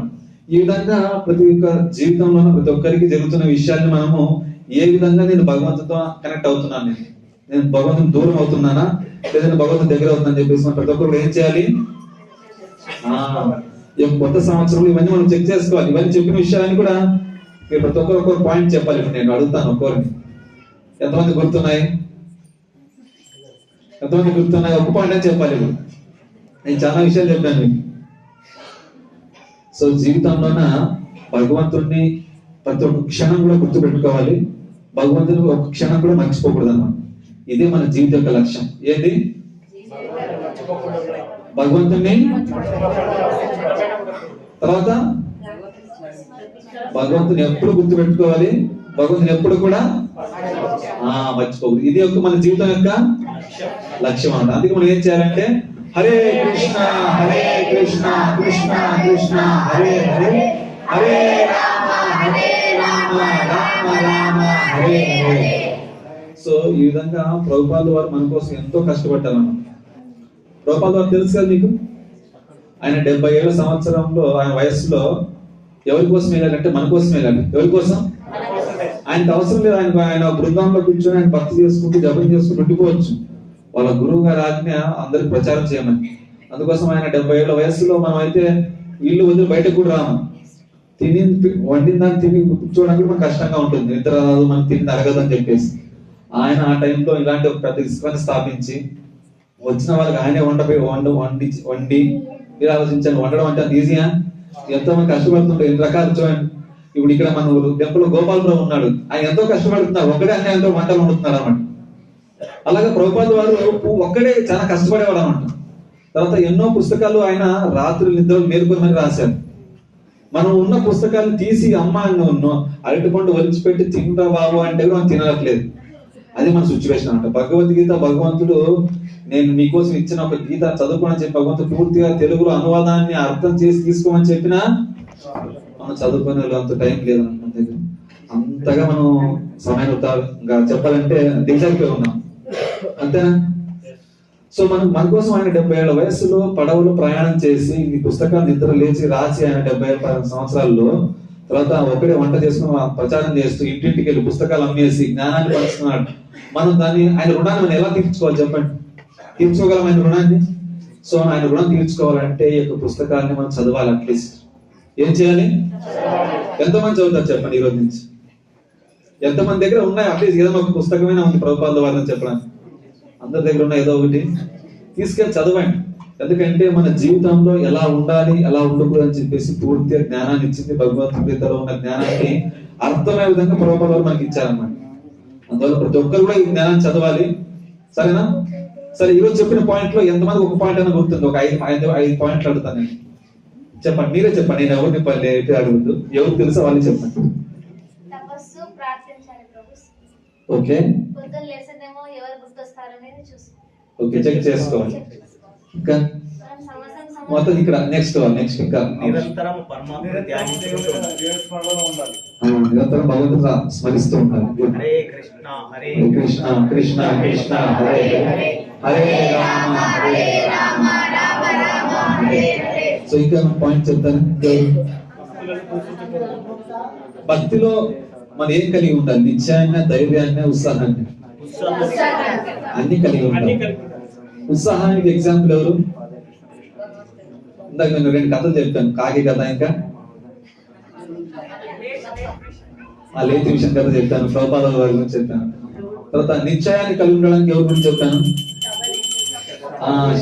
ఈ విధంగా ప్రతి ఒక్క జీవితంలో ప్రతి ఒక్కరికి జరుగుతున్న విషయాన్ని మనము ఏ విధంగా నేను భగవంతుతో కనెక్ట్ అవుతున్నాను, నేను భగవంతుని దూరం అవుతున్నానా లేదా భగవంతుని దగ్గర అవుతున్నాను చెప్పేసి మనం ప్రతి ఒక్కరు ఏం చేయాలి? కొత్త సంవత్సరంలో ఇవన్నీ మనం చెక్ చేసుకోవాలి. ఇవన్నీ చెప్పిన విషయాన్ని కూడా మీరు ప్రతి ఒక్కరు పాయింట్ చెప్పాలి. నేను అడుగుతాను ఒక్కొక్కరిని, ఎంతమంది గుర్తున్నాయి? ఒక పాయింట్ అని చెప్పాలి. నేను చాలా విషయాలు చెప్పాను మీకు. సో జీవితంలోన భగవంతుడిని ప్రతి ఒక్క క్షణం కూడా గుర్తు పెట్టుకోవాలి, భగవంతుని ఒక క్షణం కూడా మర్చిపోకూడదు అన్నమాట. ఇదే మన జీవిత యొక్క లక్ష్యం. ఏంటి? భగవంతుని, తర్వాత భగవంతుని ఎప్పుడు గుర్తు పెట్టుకోవాలి, భగవంతుని ఎప్పుడు కూడా మర్చిపోకూడదు. ఇది ఒక మన జీవితం యొక్క లక్ష్యం అన్నమాట. అందుకే మనం ఏం చేయాలంటే హరే కృష్ణ కృష్ణ కృష్ణ హరే హరే, హరే రామ రామ రామ హరే హరే. సో ఈ విధంగా ప్రభుపాదుల వారు మన కోసం ఎంతో కష్టపడ్డారన్నమాట. ప్రభుపాదుల వారు తెలుసు కదా మీకు, ఆయన 77 సంవత్సరంలో ఆయన వయస్సులో ఎవరి కోసం వెళ్ళాలంటే మన కోసం వెళ్ళాలి. ఎవరి కోసం? ఆయనకు అవసరం లేదు. ఆయన బృందంలో కూర్చొని ఆయన భక్తి చేసుకుంటూ జపం చేసుకుంటూ ఉండిపోవచ్చు. వాళ్ళ గురువు గారి ఆజ్ఞ అందరికి ప్రచారం చేయమని. అందుకోసం ఆయన 77 వయస్సులో మనం అయితే ఇల్లు వదిలి బయటకు కూడా రాము. వండిన దాన్ని తిని కూర్చోవడానికి మనకు కష్టంగా ఉంటుంది, నిద్ర రాదు, మనకి తిని అరగదు అని చెప్పేసి. ఆయన ఆ టైంలో ఇలాంటి ఒక పెద్ద ఇసుకని స్థాపించి వచ్చిన వాళ్ళకి ఆయనే వండి మీరు ఆలోచించండి. వండడం అంటే అంత ఈజీయా? ఎంతో మంది కష్టపడుతుంటారు. ఎన్ని రకాలు చూడండి. ఇప్పుడు ఇక్కడ మన టెంపుల్ గోపాలరావు ఉన్నాడు, ఆయన ఎంతో కష్టపడుతున్నారు, ఒక్కడే అన్ని ఎంతో వంటలు వండుతున్నారు అన్నమాట. అలాగే ప్రభుపాద వారు ఒక్కడే చాలా కష్టపడేవాడు అన్నమాట. తర్వాత ఎన్నో పుస్తకాలు ఆయన రాత్రి నిద్రలు మేలుకొని మరి రాశారు. మనం ఉన్న పుస్తకాలు తీసి అమ్మ అరటిపండు ఒలిచిపెట్టి తింటా బాబు అంటే మనం తినట్లేదు. అది మన సిచ్యువేషన్ అంట. భగవద్గీత భగవంతుడు నేను మీకోసం ఇచ్చిన ఒక గీత చదువుకోమని చెప్పి భగవంతుడు పూర్తిగా తెలుగులో అనువాదాన్ని అర్థం చేసి తీసుకోమని చెప్పినా మనం చదువుకునే అంత టైం లేదు మన దగ్గర. అంతగా మనం సమయాన్ని చెప్పాలంటే దిగజారిపోయి ఉన్నాం, అంతేనా? సో మన కోసం ఆయన 70 ఏళ్ల వయసులో పడవలో ప్రయాణం చేసి ఈ పుస్తకాలు నిద్ర లేచి రాసి ఆయన 70 సంవత్సరాల్లో తర్వాత ఒకడే వంట చేసుకుని ప్రచారం చేస్తూ ఇంటింటికి వెళ్ళి పుస్తకాలు అమ్మేసి జ్ఞానాన్ని పంచుతున్నాడు. మనం దాన్ని ఆయన రుణాన్ని మనం ఎలా తీర్చుకోవాలి చెప్పండి? తీర్చుకోగలం ఆయన రుణాన్ని? సో ఆయన రుణం తీర్చుకోవాలంటే ఈ యొక్క పుస్తకాన్ని మనం చదవాలి. అట్లీస్ట్ ఏం చేయాలి? ఎంతమంది చదువుతారు చెప్పండి ఈ రోజు నుంచి? ఎంతమంది దగ్గర ఉన్నాయి అట్లీస్ట్ ఏదైనా ఒక పుస్తకమైనా ఉంది ప్రభుపాద వారిని చెప్పడానికి? అందరి దగ్గర ఉన్న ఏదో ఒకటి తీసుకెళ్ళి చదవండి. ఎందుకంటే మన జీవితంలో ఎలా ఉండాలి ఎలా ఉండకూడదు అని చెప్పేసి పూర్తిగా జ్ఞానాన్ని ఇచ్చింది భగవద్గీతలో ఉన్న జ్ఞానాన్ని అర్థమయ్యే విధంగా ప్రభుపాద వారు మనకి ఇచ్చారన్నమాట. అందువల్ల ప్రతి ఒక్కరు కూడా ఈ జ్ఞానాన్ని చదవాలి, సరేనా? సరే, ఈరోజు చెప్పిన పాయింట్ లో ఎంతమంది ఒక పాయింట్ అయినా గుర్తుంది? ఒక 5 పాయింట్లు అడుగుతాను నేను. చెప్పండి, మీరే చెప్పండి. నేను ఎవరిని అడుగుద్దు, ఎవరు తెలుసో వాళ్ళు చెప్పండి. ఓకే ఓకే, చెక్ చేసుకోవాలి. ఇంకా మొత్తం ఇక్కడ నెక్స్ట్ ఇంకా నిరంతరం నిరంతరం భగవంతుడు స్మరిస్తూ ఉంటారు. హరే కృష్ణ హరే కృష్ణ కృష్ణ కృష్ణ హరే హరే హరే రామ హరే రామ రామ రామ హరే హరే. సో ఇంకా పాయింట్ చెప్తాను. భక్తిలో మనం ఏం కలిగి ఉండాలి? నిశ్చయాన్ని, ధైర్యాన్ని, ఉత్సాహాన్ని అన్ని కలిగి ఉండాలి. ఉత్సాహానికి ఎగ్జాంపుల్ ఎవరు? ఇందాక నేను 2 కథలు చెప్పాను, కాకి కథ ఇంకా ఆ లేతి విషయం కథ చెప్పాను, ప్రభుపాద వారి గురించి చెప్పాను. తర్వాత నిశ్చయాన్ని కలిగి ఉండడానికి ఎవరి గురించి చెప్పాను?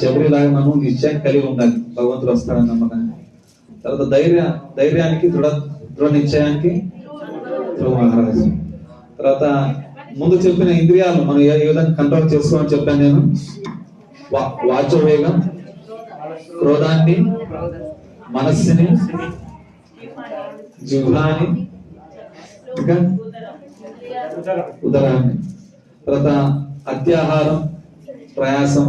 శబరిలాగా మనం నిశ్చయాన్ని కలిగి ఉండాలి, భగవంతుడు వస్తాడని నమ్మకాన్ని. తర్వాత ధైర్యానికి దృఢ నిశ్చయానికి ధ్రువ మహారాజు. తర్వాత ముందు చెప్పిన ఇంద్రియాలు మనం ఏ విధంగా కంట్రోల్ చేసుకోవాలని చెప్పాను నేను. వాచోవేగం, క్రోధాన్ని, మనస్సుని, జిహ్వాని, ఇంకా ఉదరాన్ని. తర్వాత అత్యాహారం, ప్రయాసం,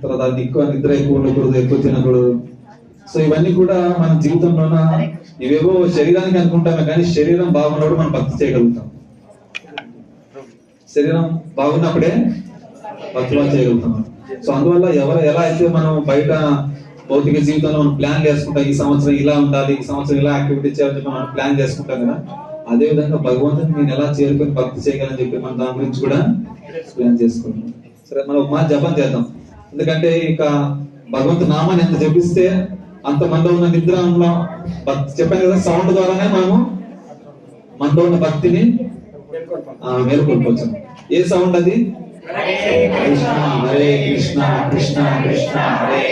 తర్వాత ఎక్కువ నిద్ర ఎక్కువ ఉండకూడదు, ఎక్కువ తినకూడదు. సో ఇవన్నీ కూడా మన జీవితంలోన ఇవేవో శరీరానికి అనుకుంటామే, కానీ శరీరం బాగున్నప్పుడు మనం భక్తి చేయగలుగుతాం. శరీరం బాగున్నప్పుడే భక్తిగా చేయగలుగుతాం. సో అందువల్ల ఎలా అయితే మనం బయట భౌతిక జీవితంలో మనం ప్లాన్ చేసుకుంటాం, ఈ సంవత్సరం ఇలా ఉండాలి, ఈ సంవత్సరం ఇలా యాక్టివిటీ చేయాలని చెప్పి మనం ప్లాన్ చేసుకుంటాం కదా, అదే విధంగా భగవంతుని నేను ఎలా చేరుకొని భక్తి చేయగలని చెప్పి మనం దాని గురించి కూడా ప్లాన్ చేసుకుంటాం. సరే, మనం ఒక మాట జపం చేద్దాం. ఎందుకంటే ఇక భగవంతు నామాన్ని ఎంత జపిస్తే అంత మనలో ఉన్న నిద్రలో భక్తి చెప్పాను కదా, సౌండ్ ద్వారానే మనము మనలో ఉన్న భక్తిని మేలుకొల్పవచ్చు. ఏ సౌండ్ అది? కృష్ణ హరే కృష్ణ కృష్ణ కృష్ణ హరే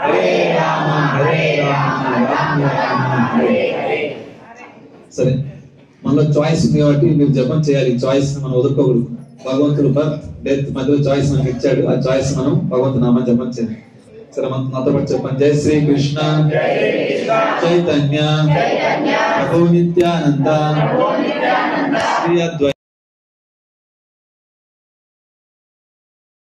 హరే రామ హరే రామ రామ రామ హరే హరే. సరే, మనలో చాయిస్ ఉంది కాబట్టి మీరు జపం చేయాలి. చాయిస్ మనం వదులుకోకూడదు. భగవంతుడు బర్త్ డెత్ మధ్యలో చాయిస్ మనకి ఇచ్చాడు. ఆ చాయిస్ మనం భగవంతు నామం జపం చేయాలి. సరే, మనం నాతో పాటు చెప్పండి. జై శ్రీ కృష్ణ చైతన్య ప్రభు నిత్యానంద శ్రీ అద్వైత